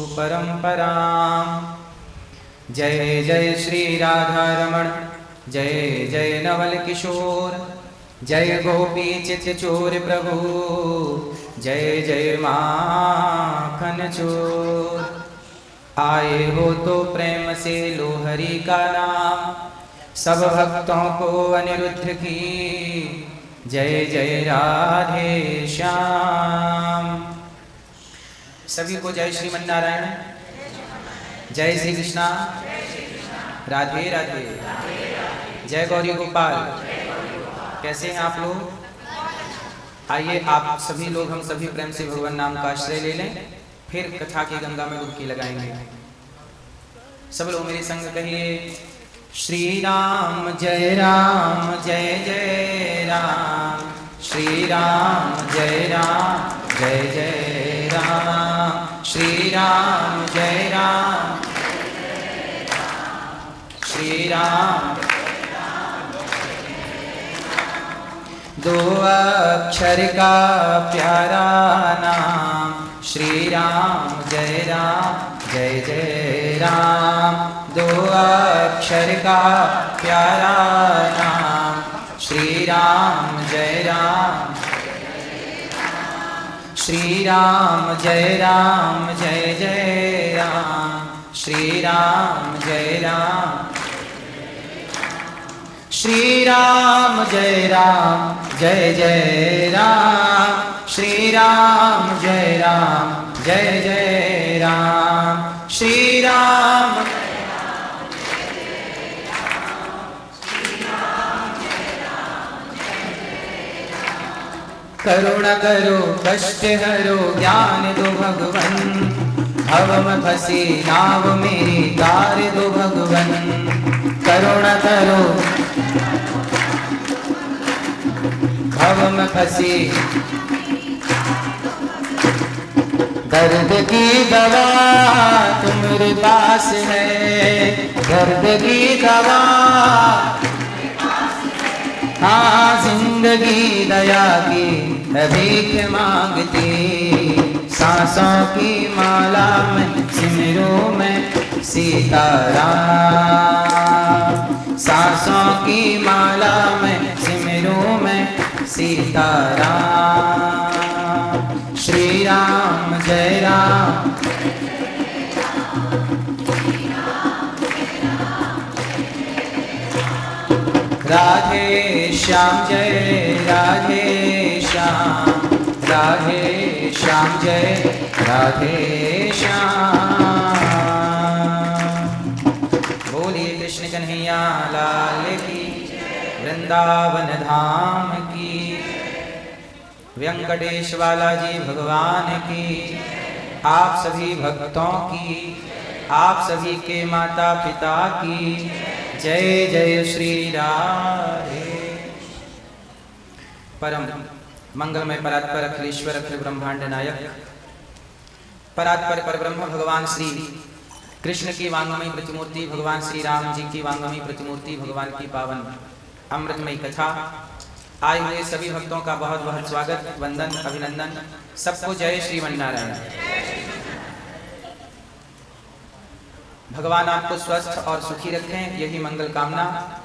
परम्पराम्। जय जय श्री राधा रमण, जय जय नवल किशोर, जय गोपी चित चोर प्रभु, जय जय माखन चोर। आए हो तो प्रेम से लो हरि का नाम, सब भक्तों को अनिरुद्ध की जय जय राधे श्याम। सभी को जय श्रीमन नारायण, जय श्री कृष्णा, राधे राधे, जय गौरी गोपाल। कैसे हैं आप लोग? आइए आप सभी लोग, हम सभी प्रेम से भगवान नाम का आश्रय ले लें, फिर कथा की गंगा में डुबकी लगाएंगे। सब लोग मेरे संग कहिए, श्री राम जय जय राम, श्री राम जय जय राम, श्री राम जय श्री राम। दो अक्षर का प्यारा नाम, श्री राम जय जय राम। दो अक्षर का प्यारा नाम, श्री राम जय श्री राम जय जय राम, श्री राम जय श्री राम जय जय राम, श्री राम जय जय राम, श्री राम। करुणा करो कष्ट हरो ज्ञान दो भगवन, भव में फंसी नाव मेरी तार दो भगवन। करुणा करो भव में फंसी, दर्द की दवा तुम्हारे पास है, दर्द की दवा हाँ जिंदगी दया की भीख मांगती। सांसों की माला में सिमरों में सीताराम, सांसों की माला में सिमरों में सीताराम। श्री राम जय राधे श्याम जय राधे श्याम, राधे श्याम जय राधे श्याम। बोलिए कृष्ण कन्हैया लाल की, वृंदावन धाम की, वेंकटेश वाला जी भगवान की, आप सभी भक्तों की, आप सभी के माता पिता की जय जय श्री राधे। परम मंगलमय परात्पर अखिलेश्वर अखिल ब्रह्मांड नायक परात्पर परब्रह्म भगवान श्री कृष्ण की वांगमयी प्रतिमूर्ति, भगवान श्री राम जी की वांगमयी प्रतिमूर्ति, भगवान की पावन अमृतमयी कथा। आए हुए सभी भक्तों का बहुत बहुत स्वागत, वंदन, अभिनंदन। सबको जय श्रीमन नारायण। भगवान आपको स्वस्थ और सुखी रखें, यही मंगल कामना।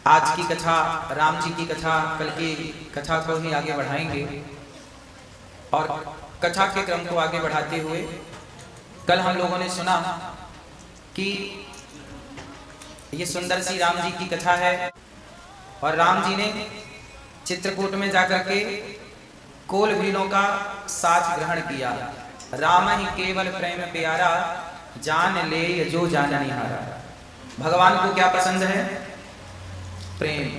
आज की कथा राम जी की कथा, कल की कथा को ही आगे बढ़ाएंगे और कथा के क्रम को आगे बढ़ाते हुए कल हम लोगों ने सुना कि ये सुंदर सी राम जी की कथा है और राम जी ने चित्रकूट में जाकर के कोल भीलों का साथ ग्रहण किया। राम ही केवल प्रेम प्यारा, जान ले जो जान निहारा। भगवान को क्या पसंद है? प्रेम।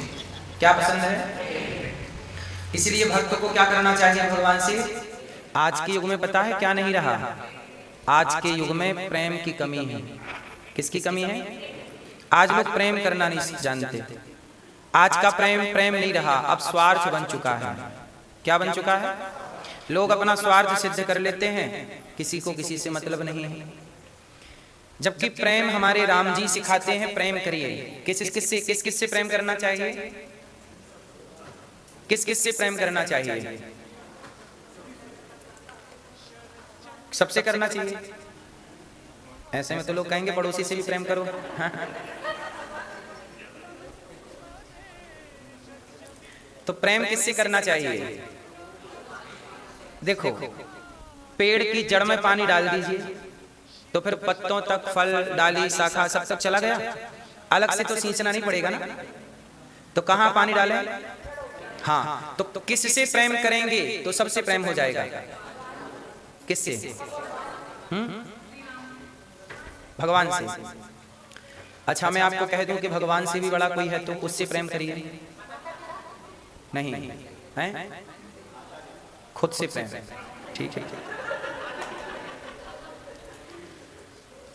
क्या पसंद है? इसलिए भक्त को क्या करना चाहिए भगवान से? आज के युग में पता है क्या नहीं रहा? आज के युग में प्रेम की कमी है। किसकी कमी है? आज लोग प्रेम करना नहीं जानते। आज का प्रेम प्रेम नहीं रहा, अब स्वार्थ बन चुका है। क्या बन चुका है? लोग अपना स्वार्थ सिद्ध कर लेते हैं, किसी को किसी से मतलब नहीं है। जबकि प्रेम हमारे राम जी सिखाते हैं, प्रेम करिए। किस किस से प्रेम करना चाहिए? किस किस से प्रेम करना चाहिए? सबसे करना चाहिए। ऐसे में तो लोग कहेंगे पड़ोसी से भी प्रेम करो। तो प्रेम किससे करना चाहिए? देखो, पेड़ की जड़ में पानी डाल दीजिए तो फिर पत्तों तक, फल, डाली, शाखा सब तक चला गया। अलग से तो सींचना नहीं पड़ेगा ना। तो कहां पानी डालें? हाँ, तो किससे प्रेम करेंगे तो सबसे प्रेम हो जाएगा? किससे? भगवान से। अच्छा, मैं आपको कह दूं कि भगवान से भी बड़ा कोई है तो उससे प्रेम करिए। नहीं है? खुद से प्रेम। ठीक है।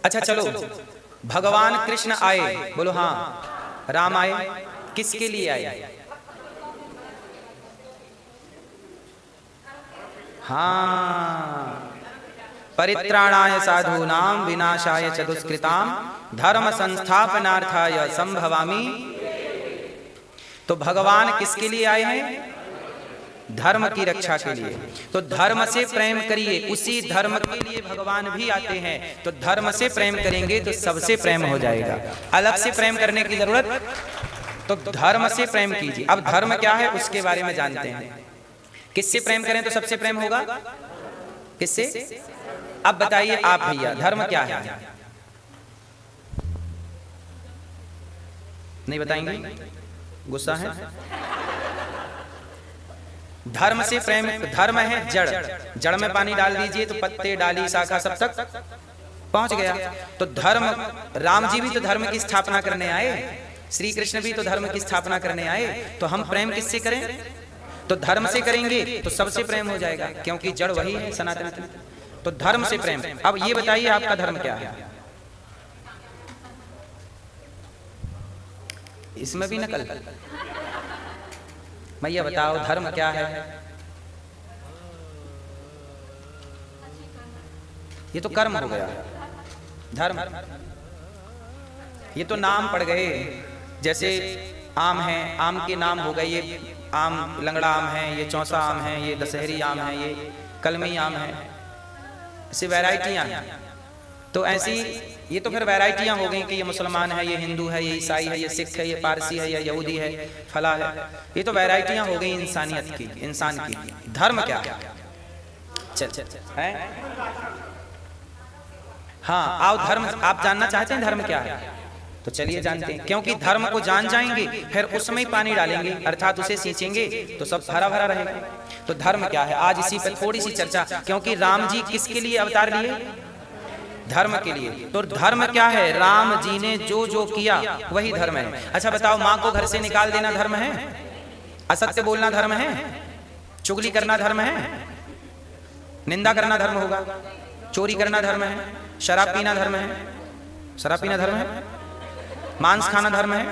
अच्छा चलो, भगवान कृष्ण आए, बोलो हाँ। राम आए, किसके लिए आए? हाँ, परित्राणाय साधूनां विनाशाय च दुष्कृतां धर्म संस्थापनार्थाय संभवामि। तो भगवान किसके लिए आए हैं? धर्म की रक्षा के लिए। तो धर्म से प्रेम करिए, उसी धर्म के लिए भगवान भी आते हैं। तो धर्म से प्रेम करेंगे तो सबसे प्रेम हो जाएगा। अलग से प्रेम करने की जरूरत, तो धर्म से प्रेम कीजिए। अब धर्म क्या है उसके बारे में जानते हैं। किससे प्रेम करें तो सबसे प्रेम होगा? किससे? अब बताइए आप भैया, धर्म क्या है? नहीं बताएंगे? गुस्सा है? धर्म से प्रेम, धर्म है जड़। जड़ में पानी डाल दीजिए तो पत्ते, डाली, शाखा सब तक पहुंच गया। तो धर्म, राम जी भी तो धर्म की स्थापना करने आए, श्री कृष्ण भी तो धर्म की स्थापना करने आए। तो हम प्रेम किससे करें? तो धर्म से करेंगे तो सबसे प्रेम हो जाएगा, क्योंकि जड़ वही है, सनातन। तो धर्म से प्रेम। अब ये बताइए आपका धर्म क्या है? इसमें भी नकल। भैया बताओ धर्म क्या है? ये तो कर्म हो गया। धर्म ये तो नाम पड़ गए। जैसे आम है, आम के नाम हो गए। ये आम लंगड़ा आम है, ये चौसा आम है, ये दशहरी आम है, ये कलमी आम है। ऐसी वैरायटियां हैं। तो ऐसी ये तो फिर वैरायटियां हो गई कि ये मुसलमान है, ये हिंदू है, ये ईसाई है, ये सिख है, ये पारसी है, ये यहूदी है, फला है। ये तो वैरायटियां हो गई इंसानियत की, इंसान की। धर्म क्या है? चल है? हाँ, आओ धर्म आप जानना चाहते हैं धर्म क्या है? तो चलिए जानते हैं। क्योंकि धर्म को जान जाएंगे फिर उसमें ही पानी डालेंगे, अर्थात उसे सींचेंगे तो सब हरा भरा रहेगा। तो धर्म क्या है, आज इसी पर थोड़ी सी चर्चा। क्योंकि राम जी किसके लिए अवतार लिए? धर्म के लिए। तो धर्म क्या है? राम जी ने जो जो किया वही धर्म है। अच्छा बताओ, माँ को घर से निकाल देना धर्म है? असत्य बोलना धर्म है? चुगली करना धर्म है? निंदा करना धर्म होगा? चोरी करना धर्म है? शराब पीना धर्म है? शराब पीना धर्म है? मांस खाना धर्म है?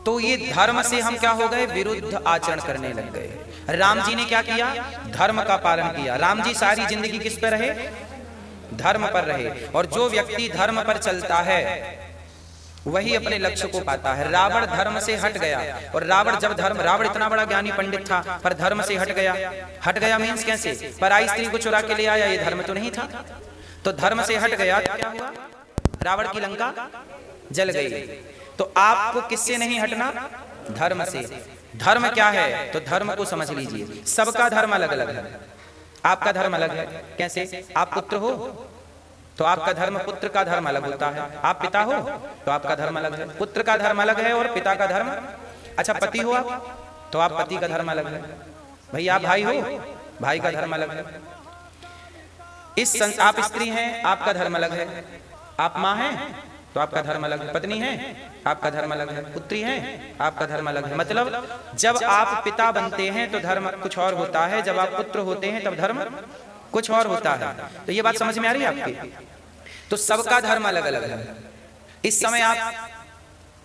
तो ये धर्म से हम क्या हो गए? विरुद्ध आचरण करने लग गए। राम जी ने क्या किया? धर्म का पालन किया। राम जी सारी जिंदगी किस पर रहे? धर्म पर रहे। और जो व्यक्ति धर्म पर चलता है वही अपने लक्ष्य को पाता है। रावण धर्म से हट गया। और रावण जब रावण इतना बड़ा ज्ञानी पंडित था पर धर्म से हट गया। हट गया मीन्स कैसे? पराई स्त्री को चुरा के ले आया, ये धर्म तो नहीं था। तो धर्म से हट गया तो क्या हुआ? रावण की लंका जल गई। तो आपको किससे नहीं हटना? धर्म से। धर्म क्या है? तो धर्म को समझ लीजिए। सबका धर्म अलग अलग है। आपका धर्म अलग है। कैसे? आप पुत्र हो तो आपका धर्म, पुत्र का धर्म अलग होता है। आप पिता हो तो आपका धर्म अलग है। पुत्र का धर्म अलग है और पिता का धर्म। अच्छा पति हो आप तो आप पति का धर्म अलग है। भैया आप भाई हो, भाई का धर्म अलग है। आप स्त्री हैं, आपका धर्म अलग है। आप माँ हैं तो आपका धर्म अलग है। पत्नी है, आपका धर्म अलग है। पुत्री है, आपका धर्म अलग है। मतलब जब आप पिता बनते हैं तो धर्म कुछ और होता है, जब आप पुत्र होते हैं तब धर्म कुछ और होता है। तो ये बात समझ में आ रही है आपकी? तो सबका धर्म अलग अलग है। इस समय आप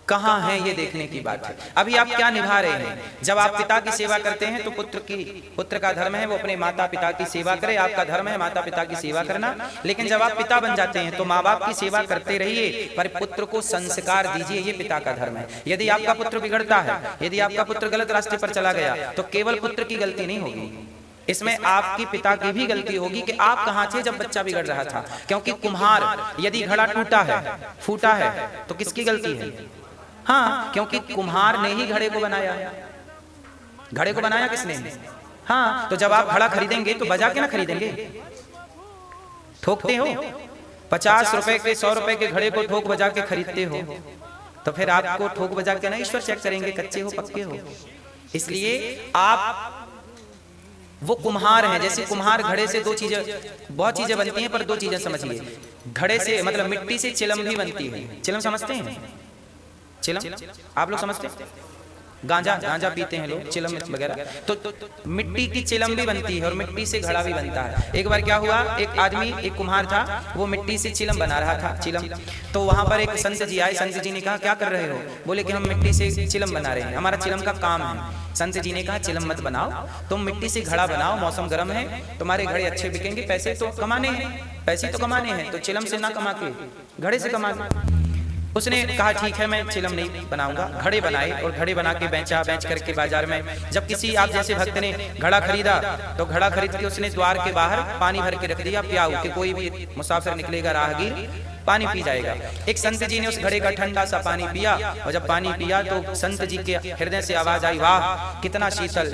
कहाँ है ये देखने की बात है। अभी आप क्या निभा रहे हैं? जब आप पिता की सेवा करते हैं तो पुत्र का धर्म है वो अपने माता पिता की सेवा करे, आपका धर्म है माता पिता की सेवा करना। लेकिन जब आप पिता बन जाते हैं तो माँ बाप की सेवा करते रहिए, पर पुत्र को संस्कार दीजिए, ये पिता का धर्म है। यदि आपका पुत्र बिगड़ता है, यदि आपका पुत्र गलत रास्ते पर चला गया, तो केवल पुत्र की गलती नहीं होगी, इसमें आपकी पिता की भी गलती होगी कि आप कहाँ थे जब बच्चा बिगड़ रहा था। क्योंकि कुम्हार यदि घड़ा टूटा है, फूटा है, तो किसकी गलती है? हाँ, क्योंकि कुम्हार ने ही घड़े को बनाया। घड़े को बनाया किसने? हाँ, तो जब आप घड़ा खरीदेंगे तो बजा के ना खरीदेंगे, ठोकते हो। 50 रुपए के 100 रुपए के घड़े को ठोक बजा के खरीदते हो, तो फिर आपको ठोक बजा के ना ईश्वर चेक करेंगे कच्चे हो पक्के हो। इसलिए आप वो कुम्हार हैं। जैसे कुम्हार घड़े से दो चीजें, बहुत चीजें बनती हैं, पर दो चीजें समझिए। घड़े से मतलब मिट्टी से चिलम भी बनती है। चिलम समझते हैं? चिलम आप लोग समझते हैं? गांजा पीते हैं लोग, चिलम वगैरह। तो मिट्टी की चिलम भी बनती है और मिट्टी से घड़ा भी बनता है। एक बार क्या हुआ, एक आदमी, एक कुम्हार था, वो मिट्टी से चिलम बना रहा था, चिलम। तो वहां पर एक संत जी आए। संत जी ने कहा क्या कर रहे हो? बोले कि हम मिट्टी से चिलम बना रहे हैं, हमारा चिलम का काम है। संत जी ने कहा चिलम मत बनाओ, तुम मिट्टी से घड़ा बनाओ, मौसम गर्म है, तुम्हारे घड़े अच्छे बिकेंगे, पैसे तो कमाने हैं, पैसे तो कमाने हैं, तो चिलम से ना कमा के घड़े से कमा। उसने कहा ठीक है मैं चिलम नहीं बनाऊंगा। घड़े बनाए और घड़े बना के बेचा, बेच करके बाजार में जब किसी आप जैसे भक्त ने घड़ा खरीदा, तो घड़ा खरीद के उसने द्वार के बाहर पानी भर के रख दिया, प्याऊ कि कोई भी मुसाफिर निकलेगा राहगीर पानी पी जाएगा। एक संत जी ने उस घड़े का ठंडा सा पानी पिया, और जब पानी पिया तो संत जी के हृदय से आवाज आई, वाह कितना शीतल,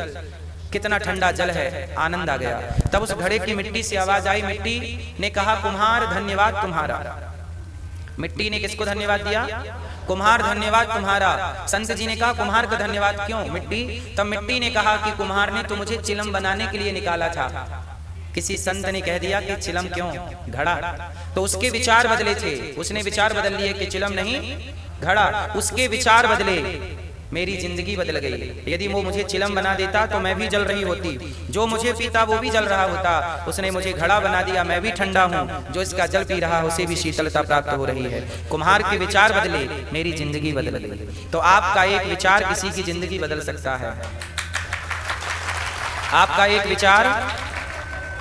कितना ठंडा जल है, आनंद आ गया। तब उस घड़े की मिट्टी से आवाज आई, मिट्टी ने कहा कुम्हार धन्यवाद तुम्हारा। मिट्टी ने किसको धन्यवाद दिया? कुम्हार धन्यवाद तुम्हारा। संत जी ने कहा कुम्हार का धन्यवाद क्यों? मिट्टी। तब मिट्टी ने कहा कि कुम्हार ने तो मुझे चिलम बनाने के लिए निकाला था। किसी संत ने कह दिया कि चिलम क्यों, घड़ा। तो उसके विचार बदले थे, उसने विचार बदल लिए कि चिलम नहीं घड़ा। उसके विचार बदले, मेरी जिंदगी बदल गई। यदि वो मुझे चिलम बना देता तो मैं भी जल रही होती, जो मुझे पीता वो भी जल रहा होता। उसने मुझे घड़ा बना दिया, मैं भी ठंडा हूँ, जो इसका जल पी रहा उसे भी शीतलता प्राप्त हो रही है। कुम्हार के विचार बदले, मेरी जिंदगी बदल गई। तो आपका एक विचार किसी की जिंदगी बदल सकता है। आपका एक विचार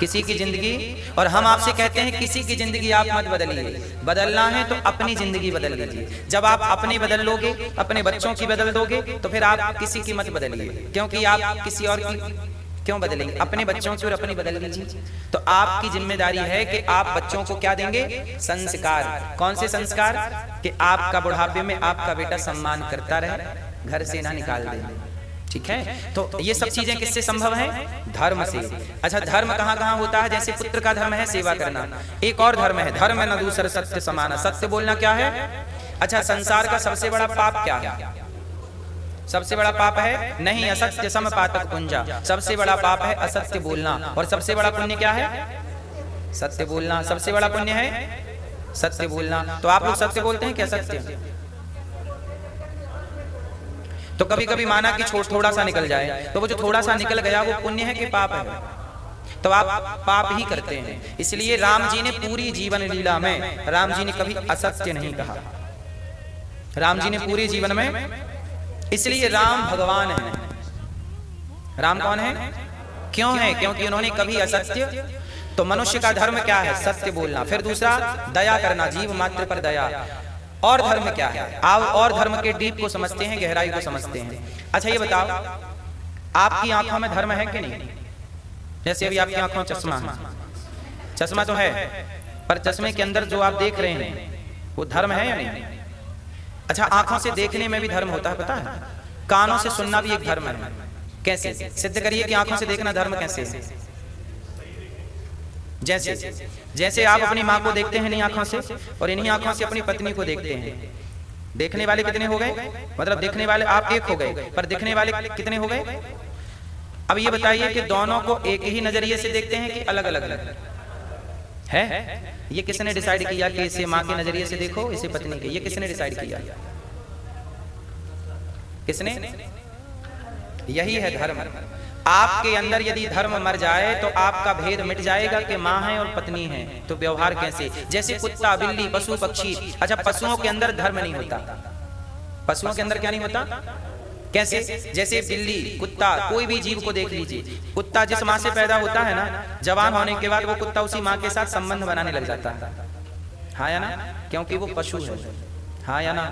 किसी की जिंदगी। और हम आपसे कहते हैं किसी की जिंदगी आप मत बदलिए, बदलना है तो अपनी जिंदगी बदल लीजिए। जब आप अपनी बदल लोगे, अपने बच्चों की बदल दोगे, तो फिर आप किसी की मत बदलिए, क्योंकि आप किसी और की क्यों बदलेंगे? अपने बच्चों की और अपनी बदल लीजिए। तो आपकी जिम्मेदारी है कि आप बच्चों को क्या देंगे? संस्कार। कौन से संस्कार? कि आपका बुढ़ापे में आपका बेटा सम्मान करता रहे, घर से ना निकाल दे। ठीक है, तो ये सब चीजें किससे संभव है? धर्म से। अच्छा, धर्म कहाँ कहाँ होता है? जैसे पुत्र का धर्म है सेवा करना, एक और धर्म है धर्म न दूसर सत्य समाना। सत्य बोलना क्या है? अच्छा, संसार का सबसे बड़ा पाप क्या है? सबसे बड़ा पाप है नहीं असत्य सम पातक पुंजा। सबसे बड़ा पाप है असत्य बोलना, और सबसे बड़ा पुण्य क्या है? सत्य बोलना। सबसे बड़ा पुण्य है सत्य बोलना। तो आप लोग सत्य बोलते हैं क्या? सत्य तो कभी कभी माना कि थोड़ा सा निकल जाए, तो वो जो थोड़ा सा निकल गया वो पुण्य है कि पाप है? तो आप पाप ही करते हैं। इसलिए राम जी ने पूरी जीवन लीला में, राम जी ने कभी असत्य नहीं कहा। राम जी ने पूरे जीवन में, इसलिए राम भगवान है। राम कौन है? क्यों है? क्योंकि उन्होंने कभी असत्य। तो मनुष्य का धर्म क्या है? सत्य बोलना। फिर दूसरा दया करना, जीव मात्र पर दया। और धर्म क्या है? आप और धर्म के डीप को समझते हैं, गहराई को समझते हैं। अच्छा ये बताओ, आपकी आंखों में धर्म है कि नहीं? जैसे अभी आपकी आंखों में चश्मा है, चश्मा तो है, पर चश्मे के अंदर जो आप देख रहे हैं वो धर्म है या नहीं? अच्छा, आंखों से देखने में भी धर्म होता है, पता है? कानों से सुनना भी एक धर्म है। कैसे? सिद्ध करिए कि आंखों से देखना धर्म कैसे है? जैसे आप अपनी माँ को देखते हैं इन्हीं आंखों से, और इन्हीं आंखों से अपनी पत्नी को देखते हैं। देखने वाले कितने हो गए? मतलब देखने वाले आप एक हो गए, पर दिखने वाले कितने हो गए? अब ये बताइए कि दोनों को एक ही नजरिए से देखते हैं कि अलग अलग है? ये किसने डिसाइड किया कि इसे माँ के नजरिए से देखो, इसे पत्नी के? ये किसने डिसाइड किया? किसने? यही है धर्म। आपके अंदर यदि धर्म मर जाए तो आपका भेद मिट जाएगा कि माँ है और पत्नी है। तो व्यवहार कैसे? जैसे कुत्ता, बिल्ली, पशु, पक्षी। अच्छा, पशुओं के अंदर धर्म नहीं होता, पशुओं के अंदर क्या नहीं होता? कैसे? जैसे बिल्ली, कुत्ता, कोई भी जीव को देख लीजिए, कुत्ता जिस माँ से पैदा होता है ना, जवान होने के बाद वो कुत्ता उसी माँ के साथ संबंध बनाने लग जाता है, हाँ या ना? क्योंकि वो पशु है, हाँ या ना?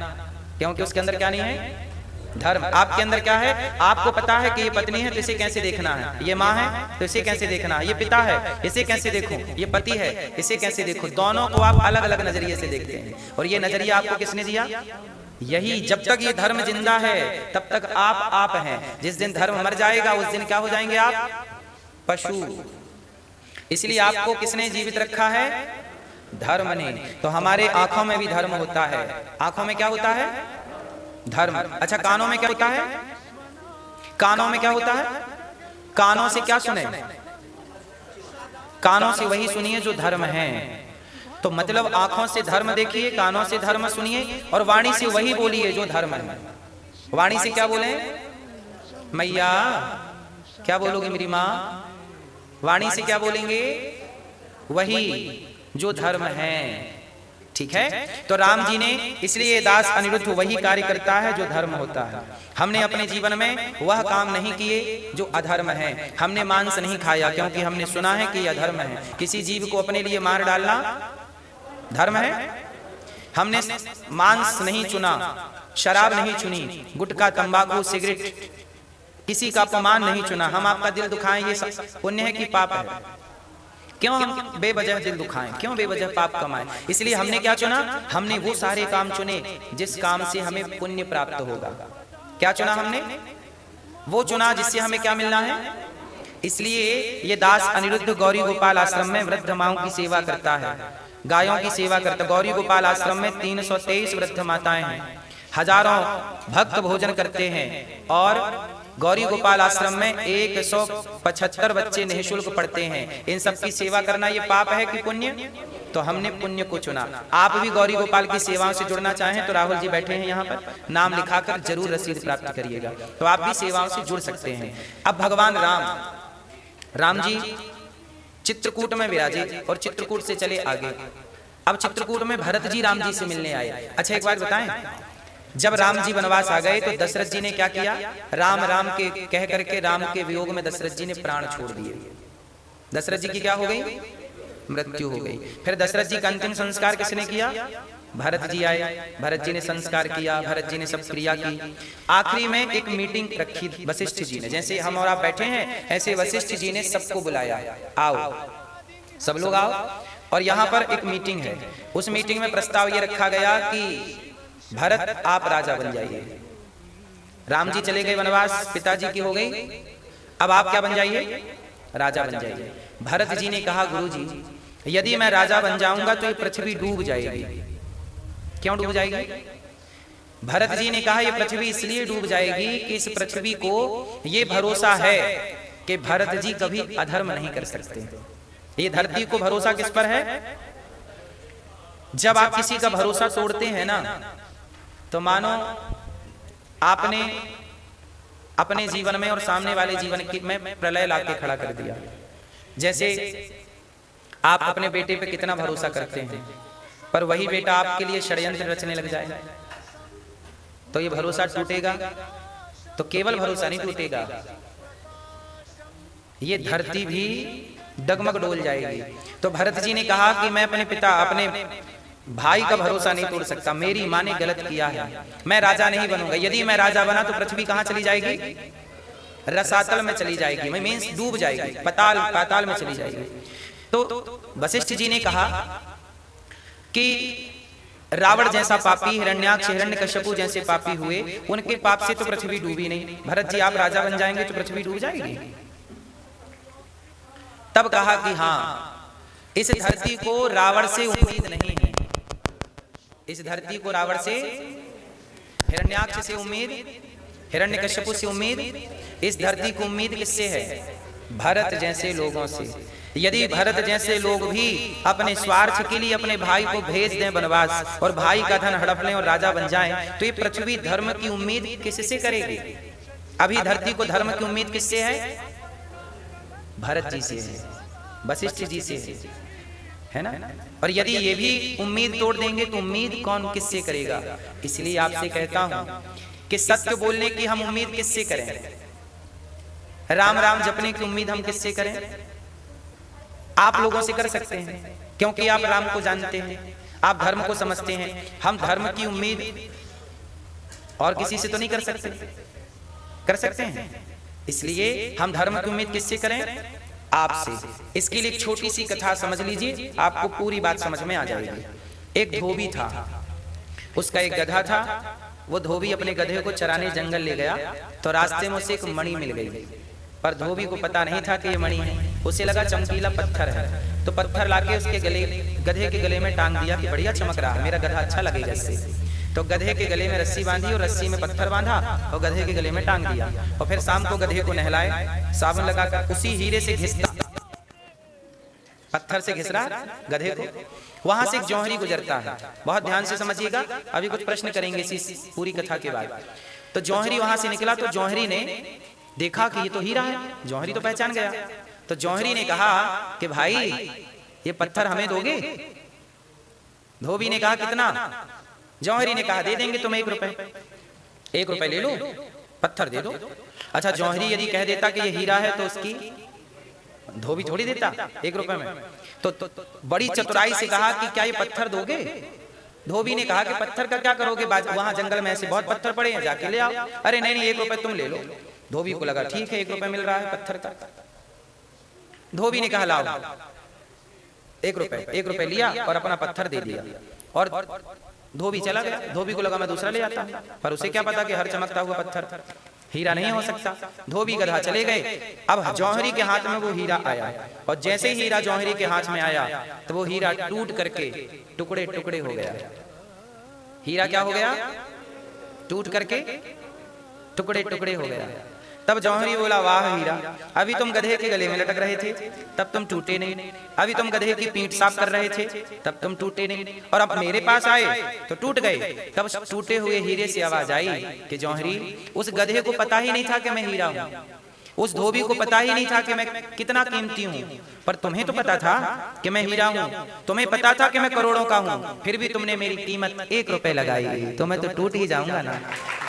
क्योंकि उसके अंदर क्या नहीं है? धर्म। आपके अंदर क्या है? आपको पता है कि ये पत्नी है तो इसे कैसे देखना है, ये माँ है तो इसे कैसे देखना है, ये पिता है इसे कैसे देखूं, ये पति है इसे कैसे देखूं। दोनों को आप अलग अलग नजरिए से देखते हैं, और ये नजरिया आपको किसने दिया? यही। जब तक ये धर्म जिंदा है तब तक आप हैं। जिस दिन धर्म मर जाएगा उस दिन क्या हो जाएंगे आप? पशु। इसलिए आपको किसने जीवित रखा है? धर्म ने। तो हमारे आंखों में भी धर्म होता है। आंखों में क्या होता है? धर्म। अच्छा, कानों में क्या होता है? कानों में क्या होता है? कानों से क्या सुने? कानों से वही सुनिए जो धर्म है। तो मतलब आंखों से धर्म देखिए, कानों से धर्म सुनिए, और वाणी से वही बोलिए जो धर्म है। वाणी से क्या बोले? मैया क्या बोलोगे मेरी माँ? वाणी से क्या बोलेंगे? वही जो धर्म है। ठीक है? तो राम जी ने, इसलिए दास अनिरुद्ध वही कार्य करता है जो धर्म होता है। हमने अपने जीवन में वह काम नहीं किए जो अधर्म है। हमने मांस नहीं खाया क्योंकि हमने सुना है कि यह धर्म है। किसी जीव को अपने लिए मार डालना धर्म है। हमने मांस नहीं चुना, शराब नहीं चुनी, गुटखा, तंबाकू, सिगरेट, किसी का अपमान नहीं चुना। हम आपका दिल दुखाएं ये पुण्य है कि पाप है? क्यों हम बेवजह दिल दुखाएं, क्यों बेवजह पाप कमाएं? इसलिए हमने क्या चुना? हमने वो सारे काम चुने जिस काम से हमें पुण्य प्राप्त होगा। क्या चुना हमने? वो चुना जिससे हमें क्या मिलना है। इसलिए ये दास अनिरुद्ध गौरी गोपाल आश्रम में वृद्ध माओं की सेवा करता है, गायों की सेवा करता है। गौरी गोपाल आश्रम में 323 वृद्ध माताएं हैं, हजारों भक्त भोजन करते हैं, और गौरी गोपाल आश्रम में 175 बच्चे निःशुल्क पढ़ते हैं। इन सब की सेवा करना ये पाप है कि पुण्य? तो हमने पुण्य को चुना। आप भी गौरी गोपाल की सेवाओं से जुड़ना चाहें तो राहुल जी बैठे हैं यहाँ पर, नाम लिखाकर जरूर रसीद प्राप्त करिएगा, तो आप भी सेवाओं से जुड़ सकते हैं। अब भगवान राम जी चित्रकूट में विराजे और चित्रकूट से चले आगे। अब चित्रकूट में भरत जी राम जी से मिलने आए। अच्छा, एक बात बताएं, जब राम जी वनवास आ गए तो दशरथ जी ने क्या किया? राम राम के कह करके राम के वियोग में दशरथ जी ने प्राण छोड़ दिए। दशरथ जी की क्या हो गई? मृत्यु हो गई। फिर दशरथ जी का अंतिम संस्कार किसने किया? भरत जी आए, भरत जी ने संस्कार किया, भरत जी ने सब क्रिया की। आखिरी में एक मीटिंग रखी वशिष्ठ जी ने। जैसे हम और आप बैठे हैं ऐसे वशिष्ठ जी ने सबको बुलाया, आओ सब लोग आओ, और यहाँ पर एक मीटिंग है। उस मीटिंग में प्रस्ताव ये रखा गया कि भरत आप राजा बन जाइए। राम जी चले गए वनवास, पिताजी की हो गई, अब आप क्या बन जाइए? राजा बन जाइए। भरत जी ने कहा, गुरुजी यदि मैं राजा बन जाऊंगा तो ये पृथ्वी डूब जाएगी। क्यों डूब जाएगी? भरत जी ने कहा ये पृथ्वी इसलिए डूब जाएगी कि इस पृथ्वी को ये भरोसा है कि भरत जी कभी अधर्म नहीं कर सकते। ये धरती को भरोसा किस पर है? जब आप किसी का भरोसा तोड़ते हैं ना, तो मानो आपने अपने जीवन में और सामने वाले जीवन में प्रलय लाके खड़ा कर दिया। जैसे आप अपने बेटे पे कितना भरोसा करते हैं, पर वही बेटा आपके लिए षड्यंत्र रचने लग जाए तो ये भरोसा टूटेगा। तो केवल भरोसा नहीं टूटेगा, ये धरती भी डगमग डोल जाएगी। तो भरत जी ने कहा कि मैं अपने पिता, अपने भाई का भरोसा नहीं तोड़ सकता। मेरी माँ ने गलत किया है, मैं राजा नहीं बनूंगा। यदि मैं राजा बना तो पृथ्वी कहाँ चली जाएगी? रसातल में चली जाएगी, मींस डूब जाएगी, पाताल में चली जाएगी। तो वशिष्ठ जी ने कहा कि रावण जैसा पापी, हिरण्याक्ष, हिरण्यकश्यपु जैसे पापी हुए, उनके पाप से तो पृथ्वी डूबी नहीं। भरत जी आप राजा बन जाएंगे तो पृथ्वी डूब जाएगी। तब कहा कि हाँ, इस धरती को रावण से उम्मीद नहीं है, इस धरती को रावण से, हिरण्याक्ष से उम्मीद, हिरण्यकश्यपु से उम्मीद, इस धरती को उम्मीद किससे है? भरत जैसे लोगों से। यदि भरत जैसे लोग भी अपने स्वार्थ के लिए अपने भाई को भेज दें वनवास और भाई का धन हड़प लें और राजा बन जाएं, तो ये पृथ्वी धर्म की उम्मीद किससे करेगी? अभी धरती को धर्म की उम्मीद किससे है? भरत जी से है, वशिष्ठ जी से है। है ना। और यदि ये भी उम्मीद तोड़ देंगे तो उम्मीद कौन किससे करेगा। इसलिए आपसे कहता हूं कि सत्य बोलने की हम उम्मीद किससे करें, राम राम जपने की उम्मीद हम किससे करें। आप लोगों से कर सकते हैं क्योंकि आप राम को जानते हैं, आप धर्म को समझते हैं। हम धर्म की उम्मीद और किसी से तो नहीं कर सकते, कर सकते हैं। इसलिए हम धर्म की उम्मीद किससे करें, आपसे। इसके लिए एक छोटी सी कथा समझ लीजिए, आपको पूरी बात समझ में आ जाएगी। एक धोबी था, उसका एक गधा था। वो धोबी अपने गधे को चराने जंगल ले गया तो रास्ते में उसे एक मणि मिल गई, पर धोबी को पता नहीं था कि ये मणि है। उसे लगा चमकीला पत्थर है, तो पत्थर लाके उसके गधे के गले में टांग दिया कि बढ़िया चमक रहा है, मेरा गधा अच्छा लगेगा इससे। तो गधे के गले में रस्सी बांधी और रस्सी में पत्थर बांधा और गधे के गले में टांग दिया। और फिर शाम को गधे को नहलाए, साबुन लगाकर उसी हीरे से घिसता, पत्थर से घिस रहा गधे को। वहां से एक जौहरी गुजरता है, बहुत ध्यान से समझिएगा, अभी कुछ प्रश्न करेंगे इसी पूरी कथा के बाद। तो जौहरी वहां से निकला तो जौहरी ने देखा कि ये तो हीरा है, जौहरी तो पहचान गया। तो जौहरी ने कहा कि भाई ये पत्थर हमें दोगे। धोबी ने कहा कितना। जौहरी ने कहा दे देंगे तुम 1 रुपए। 1 रुपए ले लो, पत्थर दे दो। अच्छा, जौहरी यदि कह देता कि ये हीरा है तो उसकी धोबी थोड़ी देता 1 रुपए में। तो बड़ी चतुराई से कहा कि क्या ये पत्थर दोगे। धोबी ने कहा कि पत्थर का क्या करोगे, वहां जंगल में ऐसे बहुत पत्थर पड़े हैं, जाके ले आओ। अरे नहीं नहीं, 1 रुपए तुम ले लो। धोबी को लगा ठीक है 1 रुपए मिल रहा है पत्थर का। धोबी ने कहा लाओ 1 रुपए। 1 रुपए लिया और अपना पत्थर दे दिया और धोबी चला गया। धोबी को लगा मैं दूसरा ले आता, पर उसे क्या पता कि हर चमकता हुआ पत्थर हीरा नहीं हो सकता। धोबी गधा चले गए। अब जौहरी के हाथ में वो हीरा आया और जैसे ही हीरा जौहरी के हाथ में आया तो वो हीरा टूट करके टुकड़े टुकड़े हो गया। हीरा क्या हो गया, टूट करके टुकड़े टुकड़े हो गया। तब जौहरी बोला वाह हीरा, अभी तुम गधे के गले में लटक रहे थे तब तुम टूटे नहीं, अभी तुम गधे की पीठ साफ कर रहे थे तब तुम टूटे नहीं, और अब मेरे पास आए तो टूट गए। तब टूटे हुए हीरे से आवाज आई कि जौहरी, उस गधे को पता ही नहीं था कि मैं हीरा हूं, उस धोबी को पता ही नहीं था कि मैं कितना कीमती हूं, पर तुम्हें तो पता था कि मैं हीरा हूं, तुम्हें पता था कि मैं करोड़ों का हूं, फिर भी तुमने मेरी कीमत 1 रुपए लगाई, तो मैं तो टूट ही जाऊंगा ना।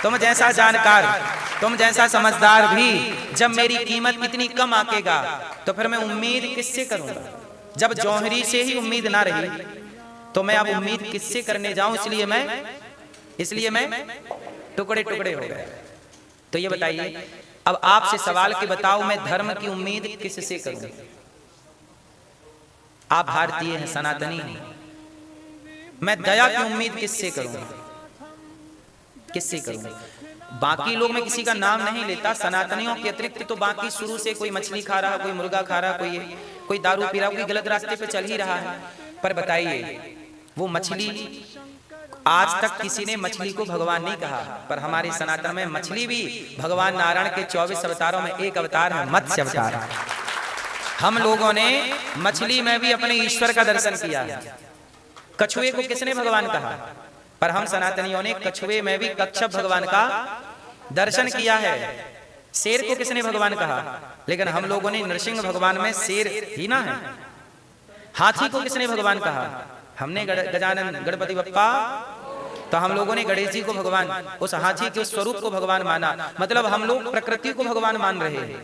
तुम जैसा जानकार, तुम जैसा समझदार भी जब मेरी कीमत इतनी कम आकेगा तो फिर मैं उम्मीद किससे करूंगा। जब जौहरी से ही उम्मीद ना रही तो मैं अब उम्मीद किससे करने जाऊं। इसलिए मैं टुकड़े टुकड़े हो गए। तो ये बताइए, अब आपसे सवाल कि बताओ मैं धर्म की उम्मीद किससे करूं। आप भारतीय हैं, सनातनी हैं, मैं दया की उम्मीद किससे करूं, किससे करूं। बाकी लोग, मैं किसी का नाम नहीं लेता, सनातनियों के अतिरिक्त तो बाकी शुरू से कोई मछली खा रहा, कोई मुर्गा खा रहा, कोई दारू पी रहा, कोई गलत रास्ते पे चल ही रहा है। पर बताइए, वो मछली, आज तक किसी ने मछली को भगवान नहीं कहा, पर हमारे सनातन में मछली भी भगवान नारायण के 24 अवतारों में एक अवतार है, मत्स्य अवतार। हम लोगों ने मछली में भी अपने ईश्वर का दर्शन किया है। कछुए को किसने भगवान कहा, पर हम सनातनियों ने कछुए में भी कच्छप भगवान का दर्शन किया है। शेर को किसने भगवान कहा, लेकिन हम लोगों ने नरसिंह भगवान में शेर ही ना है। हाथी को किसने भगवान कहा, हमने गजानन गणपति बप्पा, तो हम लोगों ने गणेश जी को भगवान, उस हाथी के स्वरूप को भगवान माना। मतलब हम लोग प्रकृति को भगवान मान रहे हैं।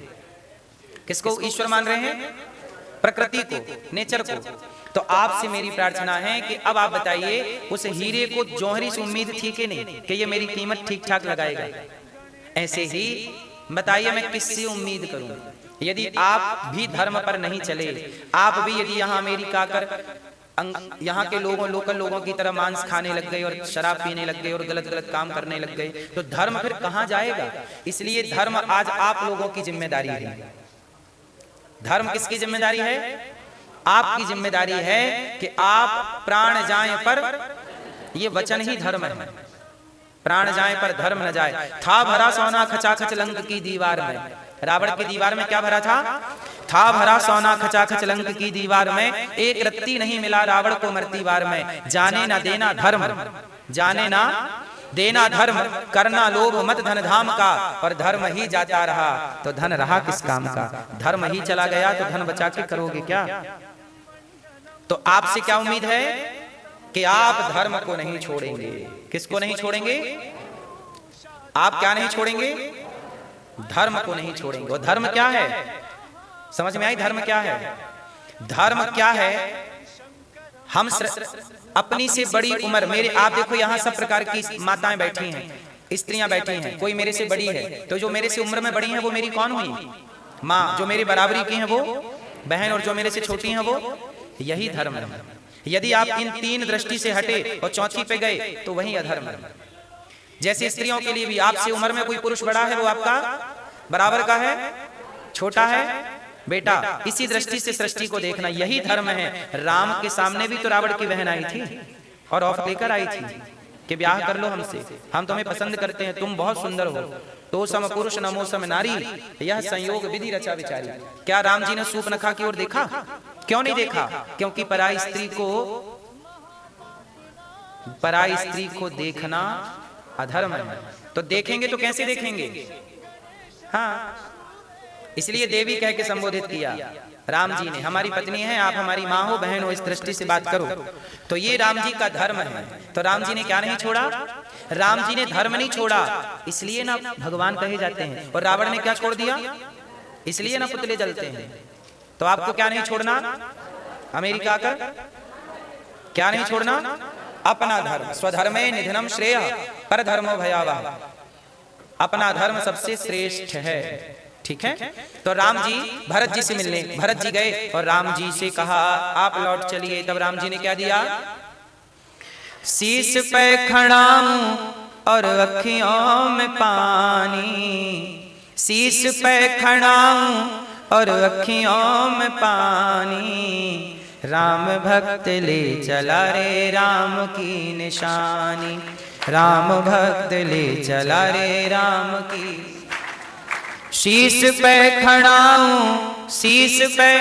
किसको ईश्वर मान रहे हैं, प्रकृति को, नेचर को। तो आपसे मेरी प्रार्थना है कि अब आप बताइए, उस हीरे को जौहरी से उम्मीद थी कि नहीं कि ये मेरी कीमत ठीक ठाक लगाएगा। ऐसे ही बताइए मैं किससे उम्मीद करूं। यदि आप भी धर्म पर नहीं चले, आप भी यदि यहाँ अमेरिका कर यहाँ के लोकल लोगों की तरह मांस खाने लग गए और शराब पीने लग गए और गलत गलत काम करने लग गए, तो धर्म फिर कहाँ जाएगा। इसलिए धर्म आज आप लोगों की जिम्मेदारी है। धर्म किसकी जिम्मेदारी है, आपकी जिम्मेदारी है कि आप प्राण जाए पर, ये वचन ही धर्म है, प्राण जाए पर धर्म न जाए। था भरा सोना खचाखच लंक की दीवार में, रावण की दीवार में क्या भरा था भरा सोना खचाखच लंक की दीवार में, एक रत्ती नहीं मिला रावण को मरती वार में। जाने ना देना धर्म, जाने ना देना धर्म, करना लोभ मत धन धाम का, और धर्म ही जाता रहा तो धन रहा किस काम का। धर्म ही चला गया तो धन बचा के करोगे क्या। तो आपसे क्या उम्मीद है कि आप धर्म को नहीं छोड़ेंगे। किसको नहीं छोड़ेंगे? आप क्या नहीं छोड़ेंगे? धर्म को नहीं छोड़ेंगे। और धर्म क्या है? समझ में आई धर्म क्या है? धर्म क्या है? हम अपनी से बड़ी उम्र, मेरे आप देखो यहाँ सब प्रकार की माताएं बैठी हैं, स्त्रियां बैठी हैं, कोई मेरे से बड़ी है, तो जो मेरे से उम्र में बड़ी है वो मेरी कौन हुई? माँ। जो मेरी बराबरी की है वो बहन, और जो मेरे से छोटी है वो, यही धर्म है। यदि आप इन तीन दृष्टि से हटे और चौथी पे गए तो वही अधर्म है। जैसे स्त्रियों के लिए भी आपसे उम्र में कोई पुरुष बड़ा है वो आपका बराबर का है, छोटा है बेटा, इसी दृष्टि से सृष्टि को देखना, यही धर्म है। राम के सामने भी तो रावण की बहन आई थी और ऑफर लेकर आई थी कि ब्याह कर लो हमसे, हम तुम्हें पसंद करते हैं, तुम बहुत सुंदर हो। तो सम पुरुष नमो सम नारी, यह संयोग विधि रचा विचारी। क्या राम जी ने सूर्पनखा की ओर देखा? क्यों नहीं देखा? क्योंकि पराई स्त्री को देखना अधर्म है। तो देखेंगे तो कैसे देखेंगे? हाँ, इसलिए देवी कह के संबोधित किया राम जी ने। हमारी पत्नी है, आप हमारी माँ हो, बहन हो, इस दृष्टि से बात करो। तो ये राम जी का धर्म है। तो राम जी ने क्या नहीं छोड़ा? राम जी ने धर्म नहीं छोड़ा, इसलिए ना भगवान कहे जाते हैं। और रावण ने क्या छोड़ दिया? इसलिए ना पुतले जलते हैं। तो आपको क्या नहीं छोड़ना? अमेरिका का क्या नहीं छोड़ना? अपना धर्म। स्वधर्मे निधनम श्रेय पर धर्मो भयावह। अपना धर्म सबसे श्रेष्ठ है। ठीक है। तो राम जी भरत जी से मिलने भरत जी गए और राम जी से कहा आप लौट चलिए। तब राम जी ने क्या दिया? शीश पे खड़ाऊं और अखियों में पानी, शीश पे खड़ाऊं और अखियों में पानी, राम भक्त ले चला रे राम की निशानी, राम भक्त ले चला रे राम की। शीश पे खड़ाऊं, शीश पे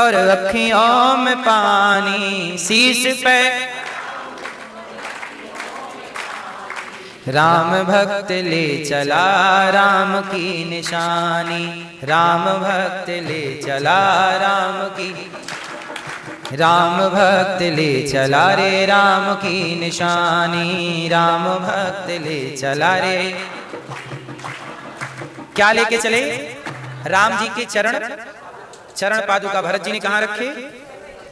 और अखियों में पानी, शीश पे राम भक्त ले चला राम की निशानी, राम भक्त ले चला राम की, राम भक्त ले चला रे राम की निशानी, राम भक्त ले चला रे। क्या लेके चले? राम जी के चरण पादुका भरत जी ने कहाँ रखे?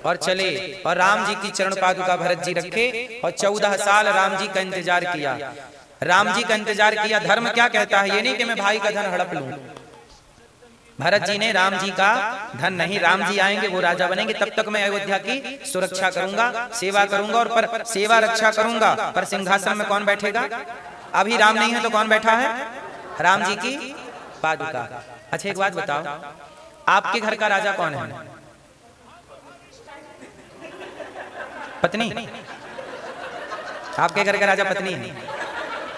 और चले। और राम जी की चरण पादुका भरत जी रखे और 14 साल राम जी का इंतजार किया। राम जी का इंतजार किया। धर्म क्या कहता है? ये नहीं कि मैं भाई का धन हड़प लूं। भरत जी ने राम जी का धन नहीं, राम जी आएंगे वो राजा बनेंगे, तब तक मैं अयोध्या की सुरक्षा करूंगा, सेवा करूंगा और पर सेवा रक्षा करूंगा। पर सिंहासन में कौन बैठेगा? अभी राम नहीं है तो कौन बैठा है? राम जी की पादुका। अच्छा एक बात बताओ, आपके घर का राजा कौन है? पत्नी? आपके घर का राजा पत्नी है।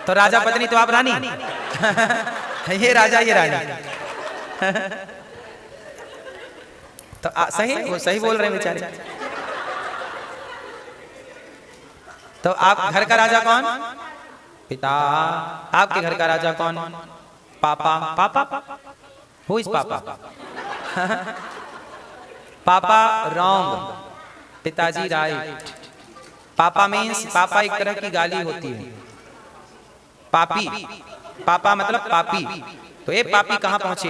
तो राजा पत्नी तो आप रानी ये राजा ये रानी तो सही, वो सही बोल रहे हैं बेचारे। तो आप घर का राजा कौन? पिता। आपके घर का राजा कौन? पापा। पापा हु इज पापा? पापा रॉन्ग, पिताजी राइट। पापा मीन्स पापा एक तरह की गाली होती है। पापी, पापा मतलब पापी। तो ये पापी कहाँ पहुंचे?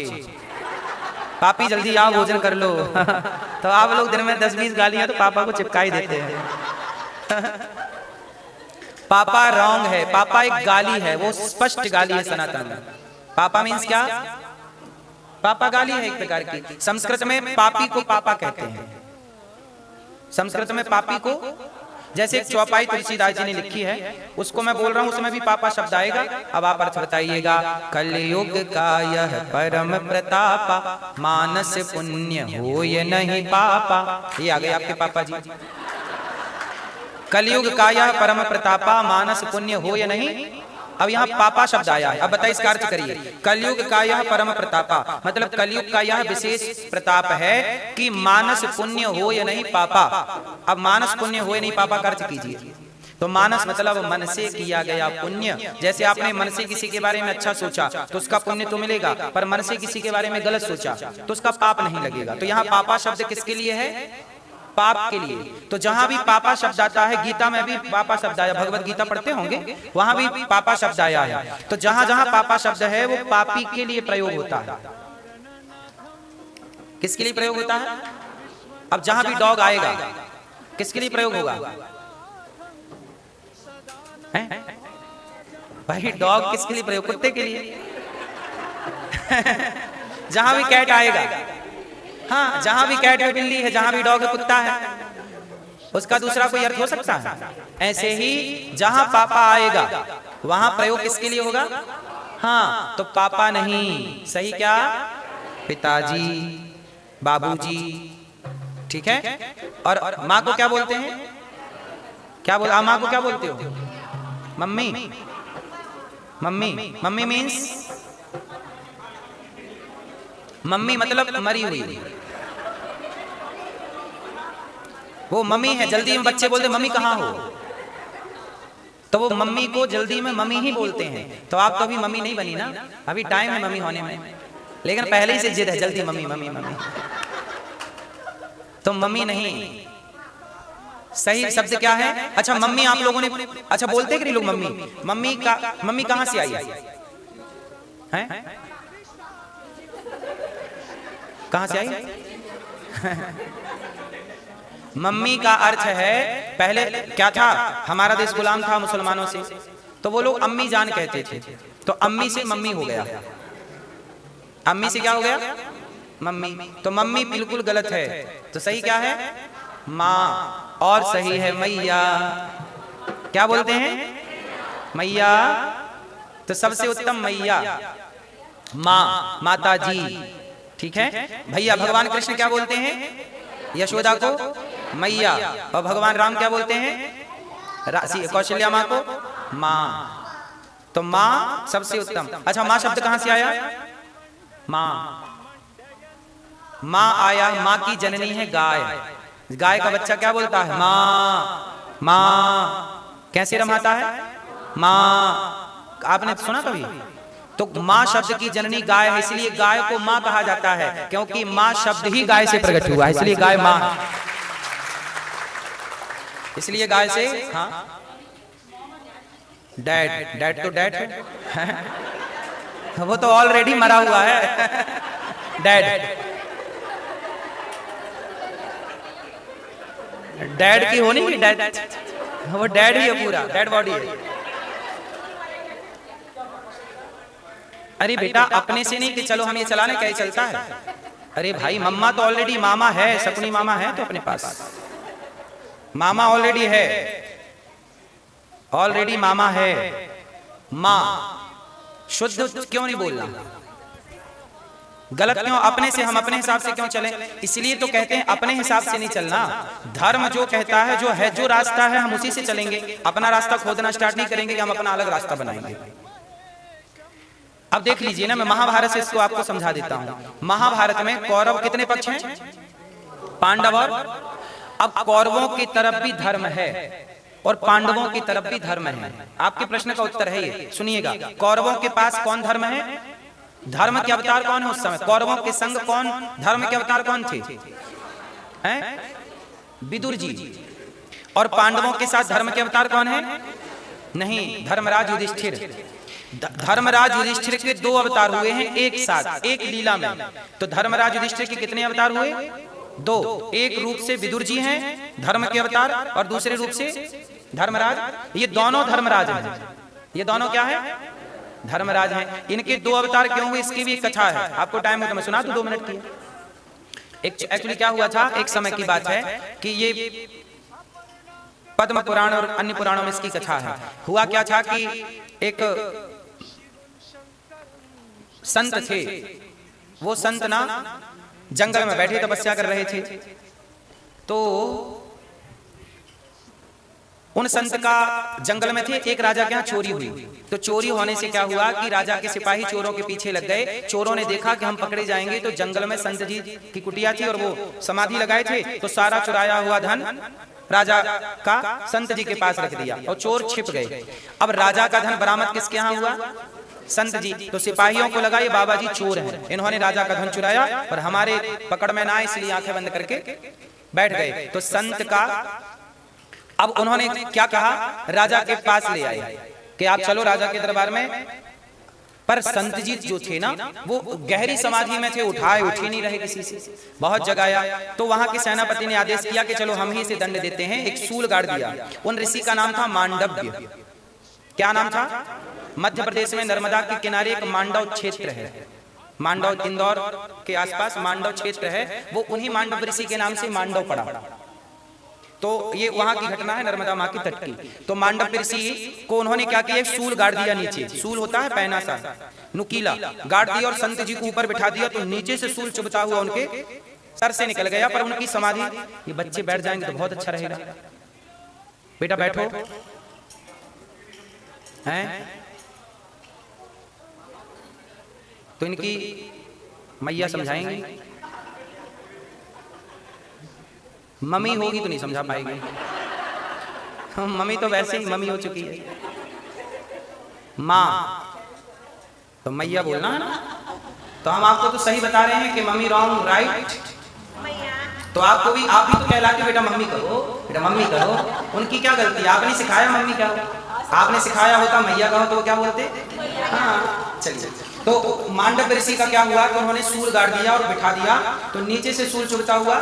पापी जल्दी आओ भोजन कर लो तो आप लोग दिन में 10-20 गालियां तो पापा को चिपका ही देते हैं पापा रॉन्ग है। पापा एक गाली है, वो स्पष्ट गाली है सनातन में। पापा मीन्स क्या? पापा गाली है एक प्रकार की। संस्कृत में पापी को पापा कहते हैं। संस्कृत में पापी को, जैसे एक चौपाई तुलसीदास जी ने लिखी है, उसको मैं बोल रहा हूं, उसमें भी पापा शब्द आएगा। अब आप अर्थ बताइएगा। कलयुग का यह परम प्रतापा, मानस पुण्य होय नहीं पापा। ये आ गए आपके पापा जी। कलयुग का यह परम प्रतापा, मानस पुण्य होय नहीं। अब यहाँ पापा शब्द आया है। अब बताइए इसका अर्थ करिए। कलयुग का यह परम प्रतापा मतलब कलयुग का यह विशेष प्रताप है कि मानस पुण्य हो या नहीं पापा। अब मानस पुण्य हो या नहीं पापा का अर्थ कीजिए। तो मानस मतलब मन से किया गया पुण्य। जैसे आपने मन से किसी के बारे में अच्छा सोचा तो उसका पुण्य तो मिलेगा, पर मन से किसी के बारे में गलत सोचा तो उसका पाप नहीं लगेगा। तो यहाँ पापा शब्द किसके लिए है? पाप के लिए। तो जहां भी पापा शब्द आता है, गीता में भी पापा शब्द आया, भगवत गीता पढ़ते होंगे, वहां भी पापा शब्द आया है। तो जहां जहां पापा शब्द है वो पापी के लिए प्रयोग होता है। किसके लिए प्रयोग होता है? अब जहां भी डॉग आएगा किसके लिए प्रयोग होगा? भाई डॉग किसके लिए प्रयोग? कुत्ते के लिए। जहां भी कैट आएगा, हाँ, जहां भी कैट है बिल्ली है, जहां भी डॉग है कुत्ता है, उसका दूसरा कोई अर्थ हो सकता है? ऐसे ही जहां पापा आएगा वहां प्रयोग किसके लिए होगा? हाँ, तो पापा नहीं, सही क्या? पिताजी, बाबूजी, ठीक है। और माँ को क्या बोलते हैं? क्या बोल, माँ को क्या बोलते हो? Mummy. Mummy, mummy means, mummy मतलब मरी हुई। वो मम्मी है, जल्दी में बच्चे बोलते मम्मी कहाँ हो, तो वो मम्मी को जल्दी में मम्मी ही बोलते हैं। तो आप तो अभी मम्मी नहीं बनी ना, अभी टाइम है मम्मी होने में, लेकिन पहले ही से जिद है जल्दी मम्मी मम्मी मम्मी, तो मम्मी नहीं। सही शब्द क्या है? अच्छा मम्मी आप लोगों ने, अच्छा बोलते कि नहीं लोग मम्मी? मम्मी कहां से आई है? कहां से आई? मम्मी का अर्थ है, पहले क्या था, हमारा देश गुलाम था मुसलमानों से, तो वो लोग अम्मी जान कहते थे, तो अम्मी से मम्मी हो गया। अम्मी से क्या हो गया? मम्मी। तो मम्मी बिल्कुल गलत है, तो सही क्या है? माँ। और सही है मैया। क्या बोलते हैं? मैया। तो सबसे उत्तम मैया, माँ, माता जी, ठीक है। भैया भगवान कृष्ण क्या बोलते हैं? यशोदा को मैया। और भगवान राम क्या बोलते हैं? कौशल्या माँ को माँ। तो माँ सबसे उत्तम। अच्छा माँ शब्द कहां से आया? माँ। माँ आया, माँ की जननी है गाय। गाय का बच्चा क्या बोलता है? माँ। माँ कैसे रमाता है? माँ। आपने सुना कभी? तो माँ शब्द की जननी गाय है, इसलिए गाय को माँ कहा जाता है, क्योंकि माँ शब्द ही गाय से प्रकट हुआ है, इसलिए गाय माँ है। इसलिए गाय से, हाँ, डैड, डैड तो डैड है, वो तो ऑलरेडी मरा हुआ है। डैड, डैड की होनी नहीं, डैड, वो डैड ही है, पूरा डैड बॉडी है। अरे बेटा अपने से नहीं कि चलो हम ये चलाने, क्या चलता है? अरे भाई मम्मा तो ऑलरेडी मामा है, शकुनी मामा है तो अपने पास, मामा ऑलरेडी है, ऑलरेडी मामा है। माँ शुद्ध क्यों नहीं बोलना? गलत क्यों? अपने से हम अपने हिसाब से क्यों चलें? इसलिए तो कहते हैं अपने हिसाब से नहीं चलना। धर्म जो कहता है, जो है, जो रास्ता है हम उसी से चलेंगे, अपना रास्ता खोदना स्टार्ट नहीं करेंगे कि हम अपना अलग रास्ता बनाएंगे। अब देख लीजिए ना, मैं महाभारत से इसको आपको समझा देता हूं। महाभारत में कौरव कितने पक्ष हैं? पांडव। और अब कौरवों की तरफ भी धर्म है और पांडवों की तरफ भी धर्म है। आपके प्रश्न का उत्तर है ये, सुनिएगा। कौरवों के पास कौन धर्म है? धर्म के अवतार कौन है उस समय? कौरवों के संग कौन धर्म के अवतार कौन थे? हैं? विदुर जी। और पांडवों के साथ धर्म के अवतार कौन है? नहीं, धर्मराज युधिष्ठिर। धर्मराज युधिष्ठिर के दो अवतार हुए हैं एक साथ, एक लीला में। तो धर्मराज युधिष्ठिर के कितने अवतार हुए? दो। एक रूप से विदुर जी हैं धर्म के अवतार, और दूसरे रूप से धर्मराज। ये दोनों धर्मराज हैं। ये दोनों क्या है? धर्मराज हैं। इनके दो अवतार क्यों हुए, इसकी भी एक कथा है। आपको टाइम हो तो मैं सुना दूं, 2 मिनट की। एक्चुअली क्या हुआ था, एक समय की बात है कि ये पद्म पुराण और अन्य पुराणों में इसकी कथा है। हुआ क्या था कि एक संत थे, वो संत ना जंगल में बैठे तपस्या कर रहे थे। तो उन संत का जंगल में थे, एक राजा के यहाँ चोरी हुई। तो चोरी होने से क्या हुआ कि राजा के सिपाही चोरों के पीछे लग गए। चोरों ने देखा कि हम पकड़े जाएंगे, तो जंगल में संत जी की कुटिया थी और वो समाधि लगाए थे, तो सारा चुराया हुआ धन राजा का संत जी के पास रख दिया और चोर छिप गए। अब राजा का धन बरामद किसके यहाँ हुआ? संत जी। तो सिपाहियों को लगा ये बाबा जी चोर हैं, इन्होंने राजा का धन चुराया और हमारे पकड़ में ना, इसलिए आंखें बंद करके बैठ गए। तो संत का अब उन्होंने क्या कहा, राजा के पास ले आए कि आप चलो राजा के दरबार में। पर संत जी जो थे ना वो गहरी समाधि में थे, उठाए उठ ही नहीं रहे किसी से, बहुत जगाया। तो वहां के सेनापति ने आदेश किया कि चलो हम ही इसे दंड देते हैं। एक सूल गाड़ दिया। उन ऋषि का नाम था मांडव्य। क्या नाम था? मध्य प्रदेश में नर्मदा के किनारे एक मांडव क्षेत्र है, मांडव इंदौर के आसपास मांडव क्षेत्र है, वो उन्हीं मांडव ऋषि के नाम से मांडव पड़ा। तो ये वहां की घटना है, नर्मदा मां की तट की। तो मांडव ऋषि को उन्होंने क्या किया, एक सूल गाड़ दिया नीचे। सूल होता है पैना सा नुकीला, गाड़ दिया और संत जी को ऊपर बिठा दिया। तो नीचे से सूल चुभता हुआ उनके सर से निकल गया। पर उनकी समाधि, ये बच्चे बैठ जाएंगे तो बहुत अच्छा रहेगा। बेटा बैठो हैं। तो इनकी मैया समझाएंगी, मम्मी होगी तो नहीं समझा पाएगी। मम्मी तो वैसे ही मम्मी हो चुकी है, माँ तो मैया बोलना है ना। तो हम आपको तो सही बता रहे हैं कि मम्मी रॉन्ग राइट। तो आपको भी, आप भी तो कहलाते बेटा मम्मी करो, बेटा मम्मी करो। उनकी क्या गलती, आपने सिखाया मम्मी क्या हो, आपने सिखाया होता मैया कहो तो क्या बोलते। हाँ चलिए। तो मांडव ऋषि का क्या हुआ कि उन्होंने सूल गाड़ दिया और बिठा दिया। तो नीचे से सूल चुभता हुआ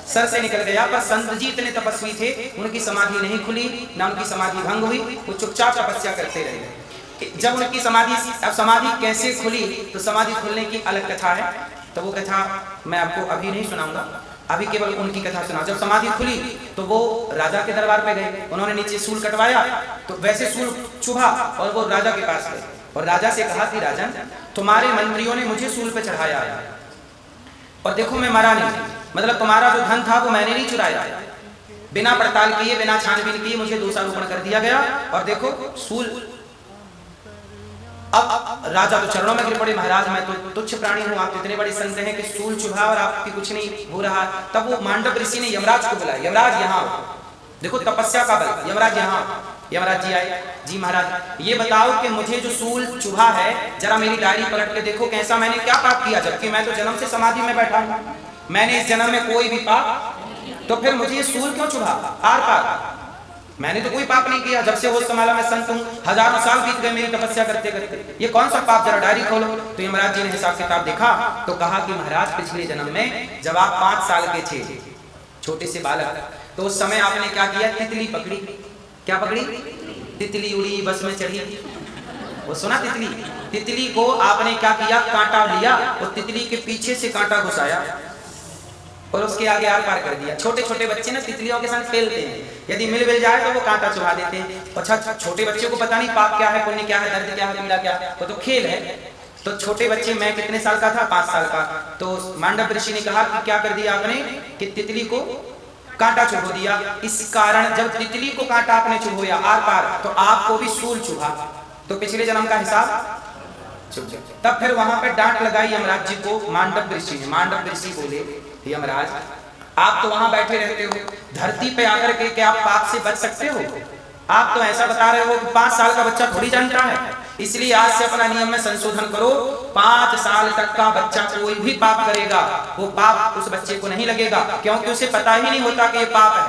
सर से निकल गया। पर संत जी इतने तपस्वी थे, उनकी समाधि नहीं खुली, ना उनकी समाधि भंग हुई, वो चुपचाप तपस्या करते रहे। जब उनकी समाधि, अब समाधि कैसे खुली, तो समाधि खुलने की अलग कथा है। तो वो कथा मैं आपको अभी नहीं सुनाऊंगा, अभी केवल उनकी कथा सुना। जब समाधि खुली तो वो राजा के दरबार पे गए, उन्होंने नीचे सूल कटवाया। तो वैसे सूल चुभा और वो राजा के पास गए और राजा से कहा कि राजन, तुम्हारे मंत्रियों ने मुझे सूल पे चढ़ाया और देखो मैं मरा नहीं, मतलब तुम्हारा जो धन था वो मैंने नहीं चुराया, बिना पड़ताल किए, बिना छानबीन किए मुझे दोषारोपण कर दिया गया। और देखो सूल। अब राजा तो चरणों में गिर पड़े, महाराज मैं तो तुच्छ प्राणी हूँ, आप इतने बड़े संत हैं कि सूल चुभा और आपकी कुछ नहीं हो रहा। तब वो मांडव ऋषि ने यमराज को बुलाया, यमराज यहाँ देखो तपस्या का बल, यमराज यहाँ। यमराज जी आए, जी महाराज ये बताओ कि मुझे जो सूल चुभा है, जरा मेरी डायरी पलट के देखो कैसा मैंने क्या पाप किया, जबकि मैं तो जन्म से समाधि में बैठा हूँ, मैंने इस जन्म में कोई भी पाप, तो फिर मुझे ये सूल क्यों चुभा आर पार, मैंने तो कोई पाप नहीं किया, जब से होशमाला में संत हूँ, हजारों साल बीत गए मेरी तपस्या करते करते, ये कौन सा पाप, जरा डायरी खोलो। तो यमराज जी ने हिसाब किताब देखा तो कहा कि महाराज पिछले जन्म में जब आप 5 साल के थे, छोटे से बालक, तो उस समय आपने क्या किया, तितली पकड़ी। क्या पकड़ी? तितली उड़ी, बस में चढ़ी, वो सुना तितली, तितली को आपने क्या किया, कांटा लिया और तितली के पीछे से कांटा घुसाया और उसके आगे आर पार कर दिया। छोटे छोटे बच्चे ना तितलियों के साथ खेलते हैं, यदि मिल जाए तो वो कांटा चुभा देते हैं। अच्छा छोटे बच्चे को पता नहीं पाप क्या है, पुण्य क्या है, दर्द क्या है, पीड़ा क्या है, वो तो खेल है। तो छोटे बच्चे, मैं कितने साल का था, 5 साल का, तो मांडव ऋषि ने कहा कि क्या कर दिया आपने कि तितली को कांटा चुभो दिया। इस कारण जब तितली को कांटा आपने चुभोया आर पार, तो आपको भी सूल चुभा, तो पिछले जन्म का हिसाब। तब फिर वहां पे डांट लगाई यमराज जी को मांडव ऋषि ने। मांडव ऋषि बोले, यमराज आप तो वहां बैठे रहते हो, धरती पे आकर के क्या आप पाप से बच सकते हो? आप तो ऐसा बता रहे हो कि 5 साल का बच्चा थोड़ी जानता है, इसलिए आज से अपना नियम में संशोधन करो। 5 साल तक का बच्चा कोई भी पाप करेगा, वो पाप उस बच्चे को नहीं लगेगा, क्योंकि उसे पता ही नहीं होता कि ये पाप है।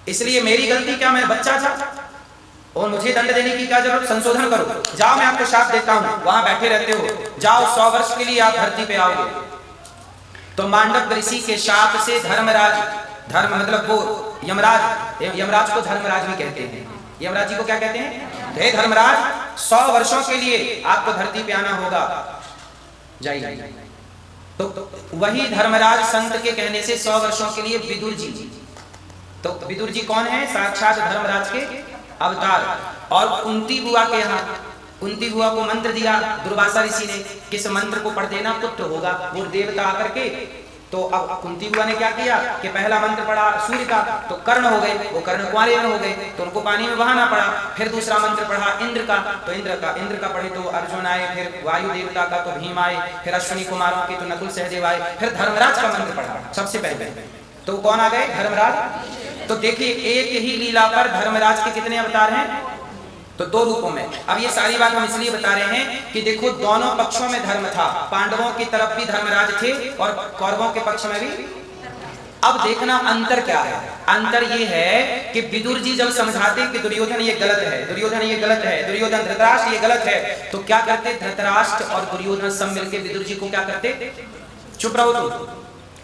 इसलिए मेरी गलती क्या, मैं बच्चा था और मुझे दंड देने की क्या जरूरत, संशोधन करो। जाओ मैं आपको शाप देता हूँ, वहां बैठे रहते हो, जाओ 100 वर्ष के लिए आप धरती पे आओगे। तो मांडव ऋषि के शाप से धर्मराज, धर्म मतलब वो यमराज, यमराज को धर्मराज भी कहते हैं, यमराज जी को क्या कहते हैं, हे धर्मराज 100 वर्षों के लिए आपको धरती पे आना होगा, जाइए। तो वही धर्मराज संत के कहने से 100 वर्षों के लिए विदुर जी, तो विदुर जी कौन है, साक्षात धर्मराज के अवतार। और कुंती बुआ के यहाँ, कुंती बुआ को मंत्र दिया दुर्वासा ऋषि ने, किस मंत्र को पढ़ देना पुत्र होगा, वो देवता आकर के। तो अब कुंती बुआ ने क्या किया कि पहला मंत्र पढ़ा सूर्य का, तो कर्ण हो गए, वो कर्ण कुंवारे हो गए, तो उनको पानी में बहाना पड़ा। फिर दूसरा मंत्र पढ़ा इंद्र का, तो इंद्र का पढ़े तो अर्जुन आए, फिर वायु देवता का तो भीम आए, फिर अश्विनी कुमारों के तो नकुल सहदेव आए, फिर धर्मराज का मंत्र पढ़ा सबसे पहले, तो कौन आ गए, धर्मराज। तो देखिए एक ही लीला पर धर्मराज के कितने अवतार हैं, तो 2 रूपों में। अब ये सारी बात हम इसलिए बता रहे हैं कि देखो दोनों पक्षों में धर्म था, पांडवों की तरफ भी धर्मराज थे और कौरवों के पक्ष में भी। अब देखना अंतर क्या है। अंतर ये है कि विदुर जी जब समझाते कि दुर्योधन ये गलत है, दुर्योधन ये गलत है, दुर्योधन धृतराष्ट्र ये गलत है, तो क्या करते धृतराष्ट्र और दुर्योधन सब मिलकर विदुर जी को क्या करते, चुप रहो तुम,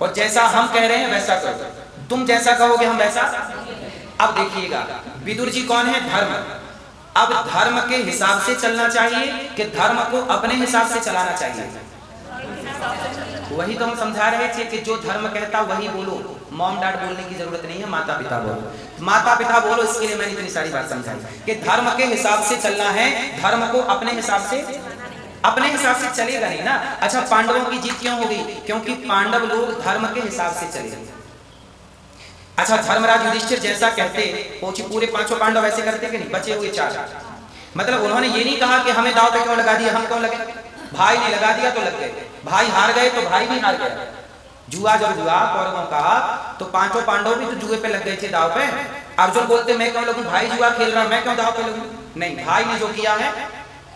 और जैसा हम कह रहे हैं वैसा करो, तुम जैसा कहोगे हम वैसा। अब देखिएगा विदुर जी कौन है, धर्म। अब धर्म के हिसाब से चलना चाहिए कि धर्म को अपने हिसाब से चलाना चाहिए। वही तो हम समझा रहे थे कि जो धर्म कहता वही बोलो, मॉम डैड बोलने की जरूरत नहीं है, माता पिता बोलो, माता पिता बोलो। इसके लिए मैंने इतनी सारी बात समझाई कि धर्म के हिसाब से चलना है, धर्म को अपने हिसाब से, अपने हिसाब से चलेगा नहीं ना। अच्छा पांडवों की जीत क्यों हो गई, क्योंकि पांडव लोग धर्म के हिसाब से चले। अच्छा धर्मराज युधिष्ठिर जैसा कहते पूरे पांचों पांडव ऐसे करते कि नहीं, बचे हुए 4, मतलब उन्होंने ये नहीं कहा कि हमें दांव पे क्यों लगा दिया, हम क्यों लगे, भाई ने लगा दिया तो लग गए, भाई हार गए तो भाई भी हार गया। जुआ जब हुआ कौरवों का तो पांचों पांडव भी तो जुए पे लग गए थे, दांव पे। अर्जुन बोलते मैं क्यों लगूं, भाई जुआ खेल रहा मैं क्यों दांव पे लगूं, नहीं भाई ने जो किया है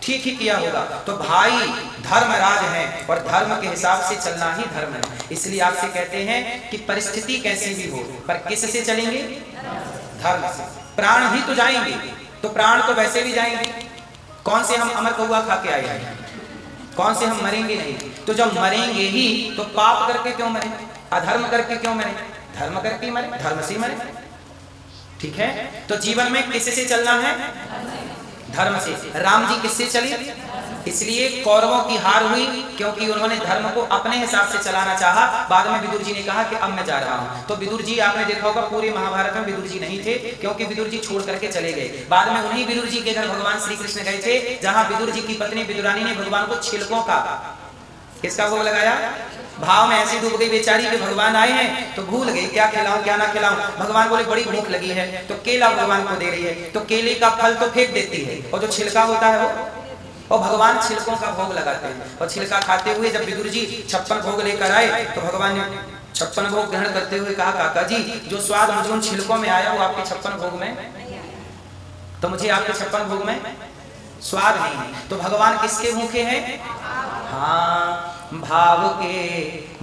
ठीक ही किया होगा। तो भाई धर्मराज है और धर्म के हिसाब से चलना ही धर्म है। इसलिए आपसे कहते हैं कि परिस्थिति कैसी भी हो पर किससे चलेंगे, धर्म से। प्राण ही तो जाएंगे, तो प्राण तो वैसे भी जाएंगे, कौन से हम अमर कौआ खा के आए हैं, कौन से हम मरेंगे नहीं। तो जब मरेंगे ही तो पाप करके क्यों मरे, अधर्म करके क्यों मरे, धर्म करके मरे, धर्म से मरे। ठीक है, तो जीवन में किससे चलना है, धर्म से। राम जी किससे चले, इसलिए कौरवों की हार हुई क्योंकि उन्होंने धर्म को अपने हिसाब से चलाना चाहा। बाद में विदुर जी ने कहा कि अब मैं जा रहा हूं। तो विदुर जी आपने देखा होगा पूरे महाभारत में विदुर जी नहीं थे, क्योंकि विदुर जी छोड़ करके चले गए। बाद में उन्हीं विदुर जी के घर भगवान श्री कृष्ण गए थे, जहां विदुर जी की पत्नी विदुरानी ने भगवान को छिलकों का, किसका भोग लगाया, भाव में ऐसी डूब गई बेचारी कि भगवान आए हैं तो भूल गई क्या खिलाऊं क्या ना खिलाऊं। भगवान बोले बड़ी भूख लगी है, तो केला भगवान को दे रही है, तो केले का फल तो फेंक देती है और जो छिलका होता है वो, और भगवान छिलकों का भोग लगाते हैं। और छिलका खाते हुए जब विदुर जी 56 भोग लेकर आए तो भगवान ने 56 भोग ग्रहण करते हुए कहा काका जी जो स्वाद मुझे उन छिलकों में आया वो आपके 56 भोग में, तो मुझे आपके 56 भोग में स्वाद नहीं है। तो भगवान किसके भूखे हैं, हाँ भाव के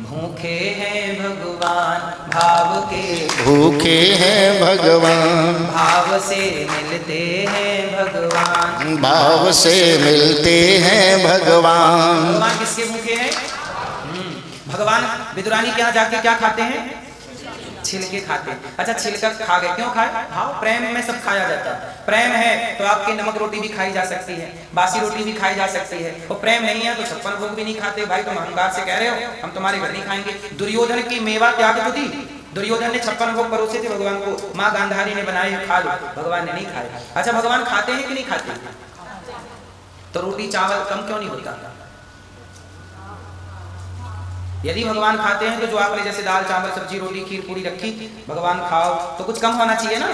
भूखे हैं भगवान, भाव के भूखे हैं भगवान, भाव से मिलते हैं भगवान, भाव से मिलते हैं भगवान। भगवान किसके भूखे हैं, भगवान विदुरानी के यहाँ जाके क्या खाते हैं, छिलके खाते हैं। अच्छा छिलका खा गए, क्यों खाए, भाव प्रेम में सब खाया जाता है। प्रेम है तो आपके नमक रोटी भी खाई जा सकती है, बासी रोटी भी खाई जा सकती है, और प्रेम नहीं है तो 56 भोग भी नहीं खाते। भाई तुम अहंकार से कह रहे हो हम तुम्हारे घर नहीं खाएंगे। दुर्योधन की मेवा त्याग तो दी, दुर्योधन ने 56 भोग परोसे थे भगवान को, माँ गांधारी ने बनाए खा लो, भगवान ने नहीं खाए। अच्छा भगवान खाते हैं कि नहीं खाते, तो रोटी चावल कम क्यों नहीं होता। यदि भगवान खाते हैं तो जो आपने जैसे दाल चावल सब्जी रोटी खीर पूरी रखी, भगवान खाओ तो कुछ कम होना चाहिए ना।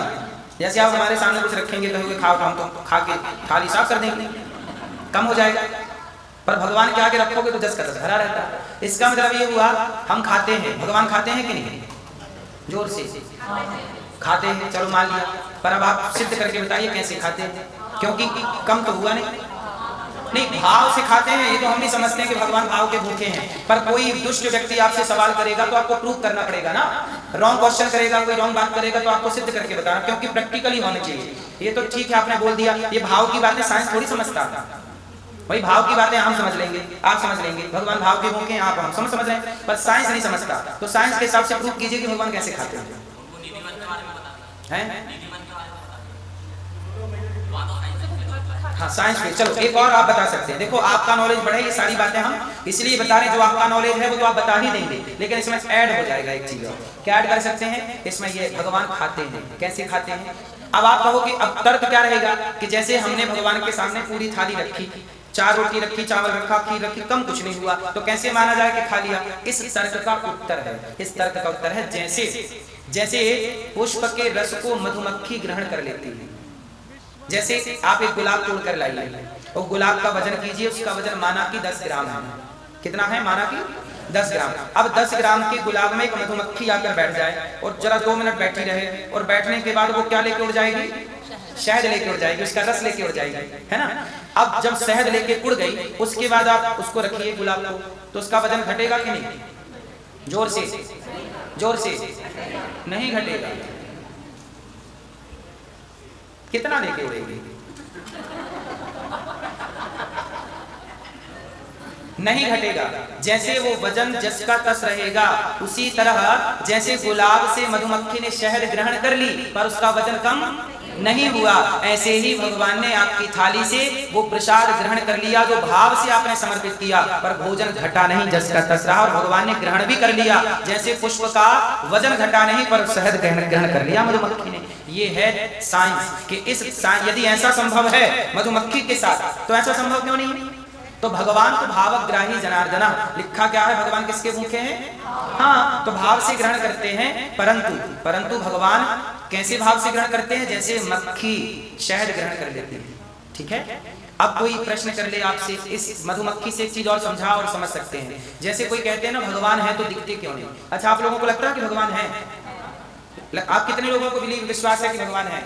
जैसे आप हमारे सामने कुछ रखेंगे कहोगे खाओ तो हम तो खा के थाली साफ कर देंगे, कम हो जाएगा। पर भगवान के आगे रखोगे तो 10 का 10 भरा रहता है। इसका मतलब ये हुआ हम खाते हैं, भगवान खाते हैं कि नहीं, जोर से खाते हैं, चलो मान लिया। पर अब आप सिद्ध करके बताइए कैसे खाते हैं, क्योंकि कम तो हुआ नहीं, भाव से खाते हैं। ये तो हम भी समझते हैं कि भगवान भाव के भूखे हैं, पर कोई दुष्ट व्यक्ति आपसे सवाल करेगा तो आपको प्रूव करना पड़ेगा ना। रॉन्ग क्वेश्चन करेगा, कोई रॉन्ग बात करेगा तो आपको सिद्ध करके बताना, क्योंकि प्रैक्टिकली होना चाहिए। ये तो ठीक है आपने बोल दिया, ये भाव की बातें साइंस थोड़ी समझता, वही भाव की बातें हम समझ लेंगे, आप समझ लेंगे, भगवान भाव के भूखे हैं आप हम समझ रहे हैं, पर साइंस नहीं समझता। तो साइंस के हिसाब से प्रूव कीजिए कि भगवान कैसे खाते हैं। हाँ साइंस में चलो एक और आप बता सकते हैं। देखो आपका नॉलेज बढ़े, ये सारी बातें हम इसलिए बता रहे हैं, जो आपका नॉलेज है वो तो आप बता ही देंगे, लेकिन इसमें ऐड हो जाएगा एक चीज और। क्या ऐड कर सकते हैं इसमें, ये भगवान खाते हैं, कैसे खाते हैं। अब आप कहो कि अब तर्क क्या रहेगा कि जैसे हमने भगवान के सामने पूरी थाली रखी, 4 रोटी रखी, चावल रखा, खीर रखी, कम कुछ नहीं हुआ, तो कैसे माना जाए कि खा लिया। इस तर्क का उत्तर है, इस तर्क का उत्तर है जैसे पुष्प के रस को मधुमक्खी ग्रहण कर लेती है। जैसे आप एक गुलाब तोड़ कर लाइए और गुलाब का वजन कीजिए, उसका वजन माना कि 10 ग्राम है। कितना है, माना कि 10 ग्राम। अब 10 ग्राम के गुलाब में एक मधुमक्खी आकर बैठ जाए और जरा 2 मिनट बैठी रहे, और बैठने के बाद वो क्या लेके उड़ जाएगी, शहद लेके उड़ जाएगी, उसका रस लेके उड़ जाएगी, है ना। अब जब शहद लेके उड़ गई उसके बाद आप उसको रखिए गुलाब को, तो उसका वजन घटेगा कि नहीं, जोर से जोर से, नहीं घटेगा। कितना लेके उड़ेगी? नहीं घटेगा। जैसे वो वजन जस का तस रहेगा, उसी तरह जैसे गुलाब से मधुमक्खी ने शहद ग्रहण कर ली पर उसका वजन कम नहीं हुआ, ऐसे ही भगवान ने आपकी थाली से वो प्रसाद ग्रहण कर लिया जो भाव से आपने समर्पित किया, पर भोजन घटा नहीं, जस का तस रहा, और भगवान ने ग्रहण भी कर लिया। जैसे पुष्प का वजन घटा नहीं पर शहद ग्रहण कर लिया मधुमक्खी ने। ये है साइंस कि यदि ऐसा संभव है मधुमक्खी के साथ, तो ऐसा संभव क्यों नहीं? तो भगवान तो भावग्राही जनार्दना, लिखा क्या है भगवान किसके भूखे हैं? हाँ, तो भाव से ग्रहण करते हैं, परंतु भगवान कैसे भाव से ग्रहण करते हैं? जैसे मक्खी शहद ग्रहण कर लेती है। ठीक है। अब कोई प्रश्न कर ले आपसे, इस मधुमक्खी से एक चीज और समझा और समझ सकते हैं। जैसे कोई कहते हैं ना भगवान है तो दिखते क्यों नहीं? अच्छा, आप लोगों को लगता है कि भगवान है? आप कितने लोगों को विश्वास है कि भगवान है?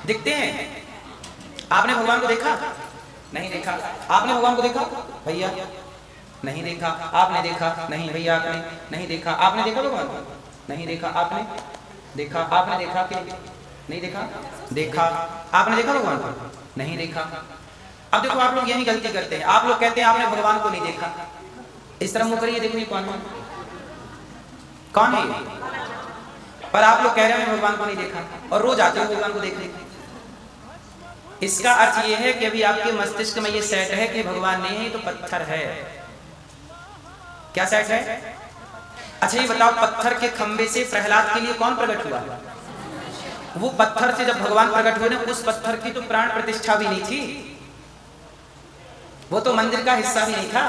दिखते हैं? आपने भगवान को देखा? नहीं देखा। आपने भगवान को देखा भैया? नहीं देखा। आपने देखा? नहीं भैया, आपने नहीं देखा। आपने देखा भगवान को? नहीं देखा। आपने देखा? आपने देखा कि नहीं देखा? देखा। आपने देखा भगवान को? नहीं देखा। अब देखो, आप लोग यही गलती करते हैं। आप लोग कहते हैं आपने भगवान को नहीं देखा। इस तरह मुंह करिए, देखो ये कौन है? पर आप लोग कह रहे हैं भगवान को नहीं देखा और रोज आते हो भगवान को देखने। इसका अर्थ यह है कि अभी आपके मस्तिष्क में ये सेट है कि भगवान नहीं है तो पत्थर है। क्या सेट है? अच्छा ये बताओ, पत्थर के खंबे से प्रहलाद के लिए कौन प्रकट हुआ? वो पत्थर से जब भगवान प्रकट हुए ना, उस पत्थर की तो प्राण प्रतिष्ठा भी नहीं थी, वो तो मंदिर का हिस्सा भी नहीं था,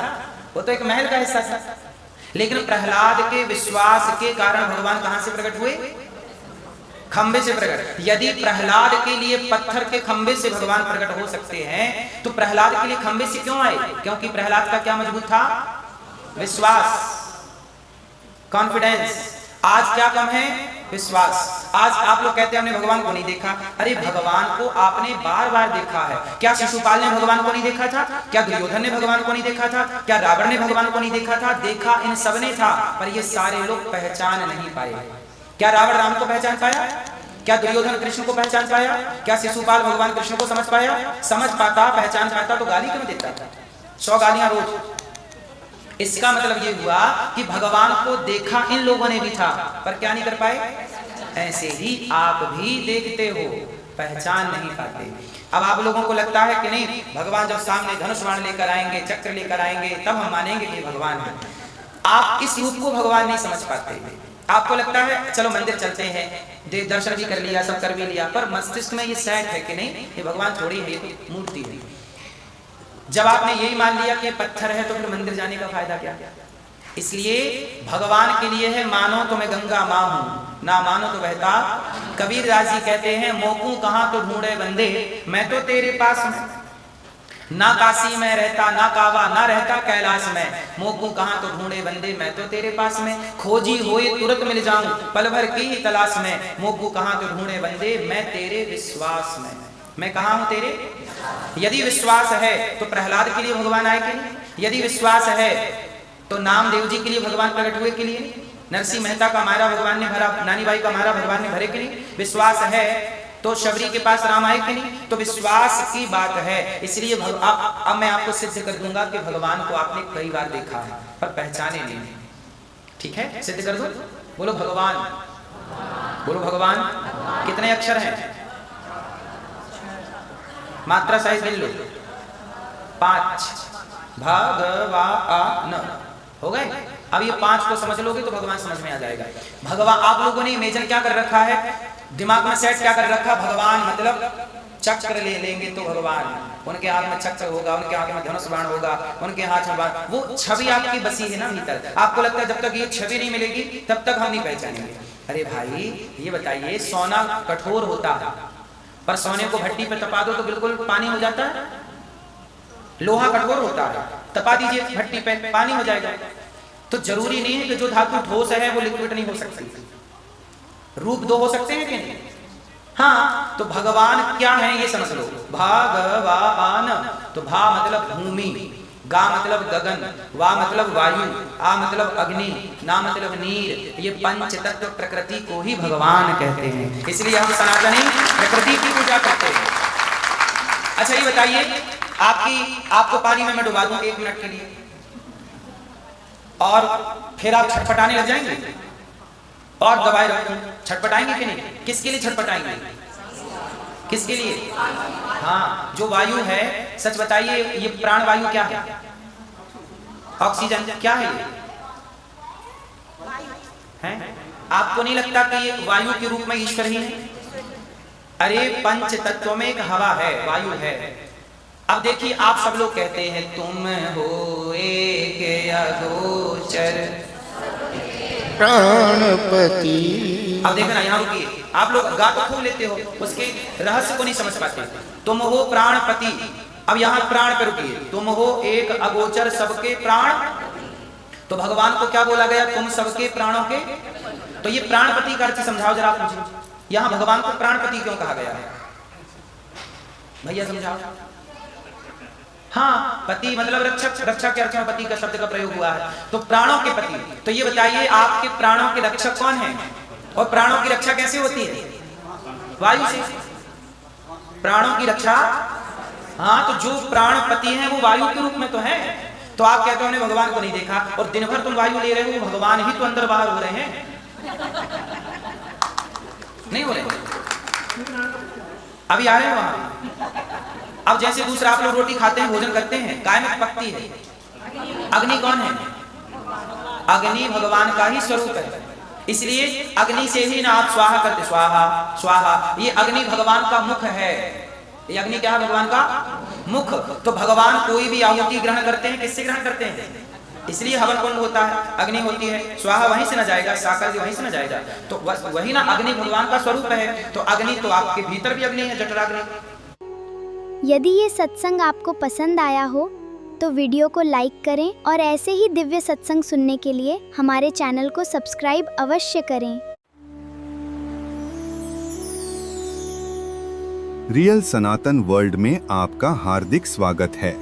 वो तो एक महल का हिस्सा था। लेकिन प्रहलाद के विश्वास के कारण भगवान कहां से प्रकट हुए? खंबे से प्रकट। यदि प्रहलाद के लिए पत्थर के खंबे से भगवान प्रकट हो सकते हैं, तो प्रहलाद के लिए खंबे से क्यों आए? क्योंकि प्रहलाद का क्या मजबूत था? विश्वास, कॉन्फिडेंस। आज क्या कम है? विश्वास। आज आप लोग कहते हैं हमने भगवान को नहीं देखा। अरे भगवान को आपने बार बार देखा है। क्या शिशुपाल ने भगवान को नहीं देखा था? क्या दुर्योधन ने भगवान को नहीं देखा था? क्या रावण ने भगवान को नहीं देखा था? देखा इन सब ने था, पर ये सारे लोग पहचान नहीं पाए। क्या रावण राम को पहचान पाया? क्या दुर्योधन कृष्ण को पहचान पाया? क्या शिशुपाल भगवान कृष्ण को समझ पाया? समझ पाता, पहचान पाता तो गाली क्यों देता था? 100 गालियां रोज। इसका मतलब ये हुआ कि भगवान को देखा इन लोगों ने भी था, पर क्या नहीं कर पाए? ऐसे ही आप भी देखते हो, पहचान नहीं पाते। अब आप लोगों को लगता है कि नहीं, भगवान जब सामने धनुष बाण लेकर आएंगे, चक्र लेकर आएंगे, तब हम मानेंगे कि भगवान है। आप इस रूप को भगवान नहीं समझ पाते। आपको लगता है चलो मंदिर चलते हैं, दर्शन भी कर लिया, सब कर भी लिया, पर मस्तिष्क में ये सेट है कि नहीं, ये भगवान थोड़ी है, ये तो मूर्ति है। जब आपने यही मान लिया कि पत्थर है, तो फिर मंदिर जाने का फायदा क्या? इसलिए भगवान के लिए है मानो तो मैं गंगा माँ हूं, ना मानो तो बहता। कबीर दास जी कहते हैं मोकू कहां तो ढूंढे बंदे, मैं तो तेरे पास में, ना काशी में रहता, ना कावा ना रहता कैलाश में, मोकू कहां तो ढूंढे बंदे, मैं तो तेरे पास में, खोजी होए तुरंत मिल जाऊं पल भर की ही तलाश में, मोकू कहां तो ढूंढे बंदे, मैं तेरे विश्वास में। मैं कहां हूं? तेरे। यदि विश्वास है तो प्रहलाद के लिए भगवान आए कि नहीं? यदि विश्वास है तो नामदेव जी के लिए भगवान प्रकट हुए के लिए, नरसिंह मेहता का मारा भगवान ने भरा, नानी बाई का मारा भगवान ने भरे के लिए। विश्वास है तो शबरी के पास राम आए कि नहीं? तो विश्वास की बात है। इसलिए अब मैं आपको सिद्ध कर दूंगा कि भगवान को आपने कई बार देखा है पर पहचाने नहीं। ठीक है, सिद्ध कर दो। बोलो भगवान, बोलो भगवान। कितने अक्षर हैं? मात्रा साइज गिन लो, 5। भगवान हो गए। अब ये 5 को समझ लोगे तो भगवान समझ में आ जाएगा। भगवान, आप लोगों ने इमेजिन क्या कर रखा है दिमाग में, सेट क्या कर रखा? भगवान मतलब चक्र ले लेंगे तो भगवान, उनके हाथ में चक्र होगा, उनके हाथ में धनुष बाण होगा, उनके हाथ में बाण, वो छवि आपकी बसी है ना भीतर। आपको लगता है जब तक ये छवि नहीं मिलेगी तब तक हम नहीं पहचानेंगे। अरे भाई ये बताइए, सोना कठोर होता है पर सोने को भट्टी पे तपा दो तो बिल्कुल पानी हो जाता है। लोहा कठोर होता है, तपा दीजिए भट्टी पे, पानी हो जाएगा। तो जरूरी नहीं है कि जो धातु ठोस है वो लिक्विड नहीं हो सकती। रूप 2 हो सकते हैं कि नहीं? हाँ, तो भगवान क्या है ये समझ लो। भगवान, तो भा मतलब भूमि, गा मतलब गगन, वा मतलब वायु, आ मतलब अग्नि, ना मतलब नीर। ये पंच तत्व प्रकृति को ही भगवान कहते हैं, इसलिए हम सनातनी प्रकृति की पूजा करते हैं। अच्छा ये बताइए, आपको पानी में मैं डुबा दूं 1 मिनट के लिए और फिर आप छटपटाने लग जाएंगे और दबाए रखूं, छटपटाएंगे कि नहीं? किसके लिए छटपटाएंगे? किसके लिए? हाँ, जो वायु है, सच बताइए ये प्राण वायु क्या है? ऑक्सीजन क्या है ये? है? आपको नहीं लगता कि ये वायु के रूप में ईश्वर ही है? अरे पंच तत्वों में एक हवा है, वायु है। अब देखिए, आप सब लोग कहते हैं तुम हो एक अगोचर प्राणपति। अब देखना, यहाँ रुकिए, आप लोग गा तो खूब लेते हो, उसके रहस्य को नहीं समझ पाते। तुम हो प्राणपति, अब यहाँ प्राण पे रुकिए, तुम हो एक अगोचर सबके प्राण। तो भगवान को क्या बोला गया? तुम सबके प्राणों के। तो ये प्राणपति का अर्थ समझाओ जरा आप मुझे, यहाँ भगवान को प्राणपति क्यों कहा गया है? भैया समझाओ। हाँ, पति मतलब रक्षक, रक्षा के अर्थ में पति का शब्द का प्रयोग हुआ है, तो प्राणों के पति। तो ये बताइए, आपके प्राणों के रक्षक कौन है? और प्राणों की रक्षा कैसे होती है? वायु से। प्राणों की रक्षा, हाँ, तो जो प्राणपति हैं वो वायु के रूप में तो है। तो आप कहते हो हमने भगवान को नहीं देखा, और दिन भर तुम वायु ले रहे हो, भगवान ही तो अंदर बाहर हो रहे हैं, नहीं हो रहे? अभी आ रहे हैं वहां। अब जैसे दूसरा आप लोग रोटी खाते हैं, भोजन करते हैं, काय में पकती है? अग्नि कौन है? अग्नि भगवान का ही स्वरूप है, इसलिए अग्नि से ही ना आप स्वाहा करते, स्वाहा स्वाहा। ये अग्नि भगवान का मुख है, ये अग्नि क्या है? भगवान का मुख। तो भगवान कोई भी आहुति ग्रहण करते हैं, किससे ग्रहण करते हैं? इसलिए हवन कुंड होता है, अग्नि होती है, स्वाहा वहीं से न जाएगा, साकर वहीं से न जाएगा। तो वही ना अग्नि भगवान का स्वरूप है। तो अग्नि तो आपके भीतर भी अग्नि है, जठराग्नि। यदि ये सत्संग आपको पसंद आया हो तो वीडियो को लाइक करें और ऐसे ही दिव्य सत्संग सुनने के लिए हमारे चैनल को सब्सक्राइब अवश्य करें। रियल सनातन वर्ल्ड में आपका हार्दिक स्वागत है।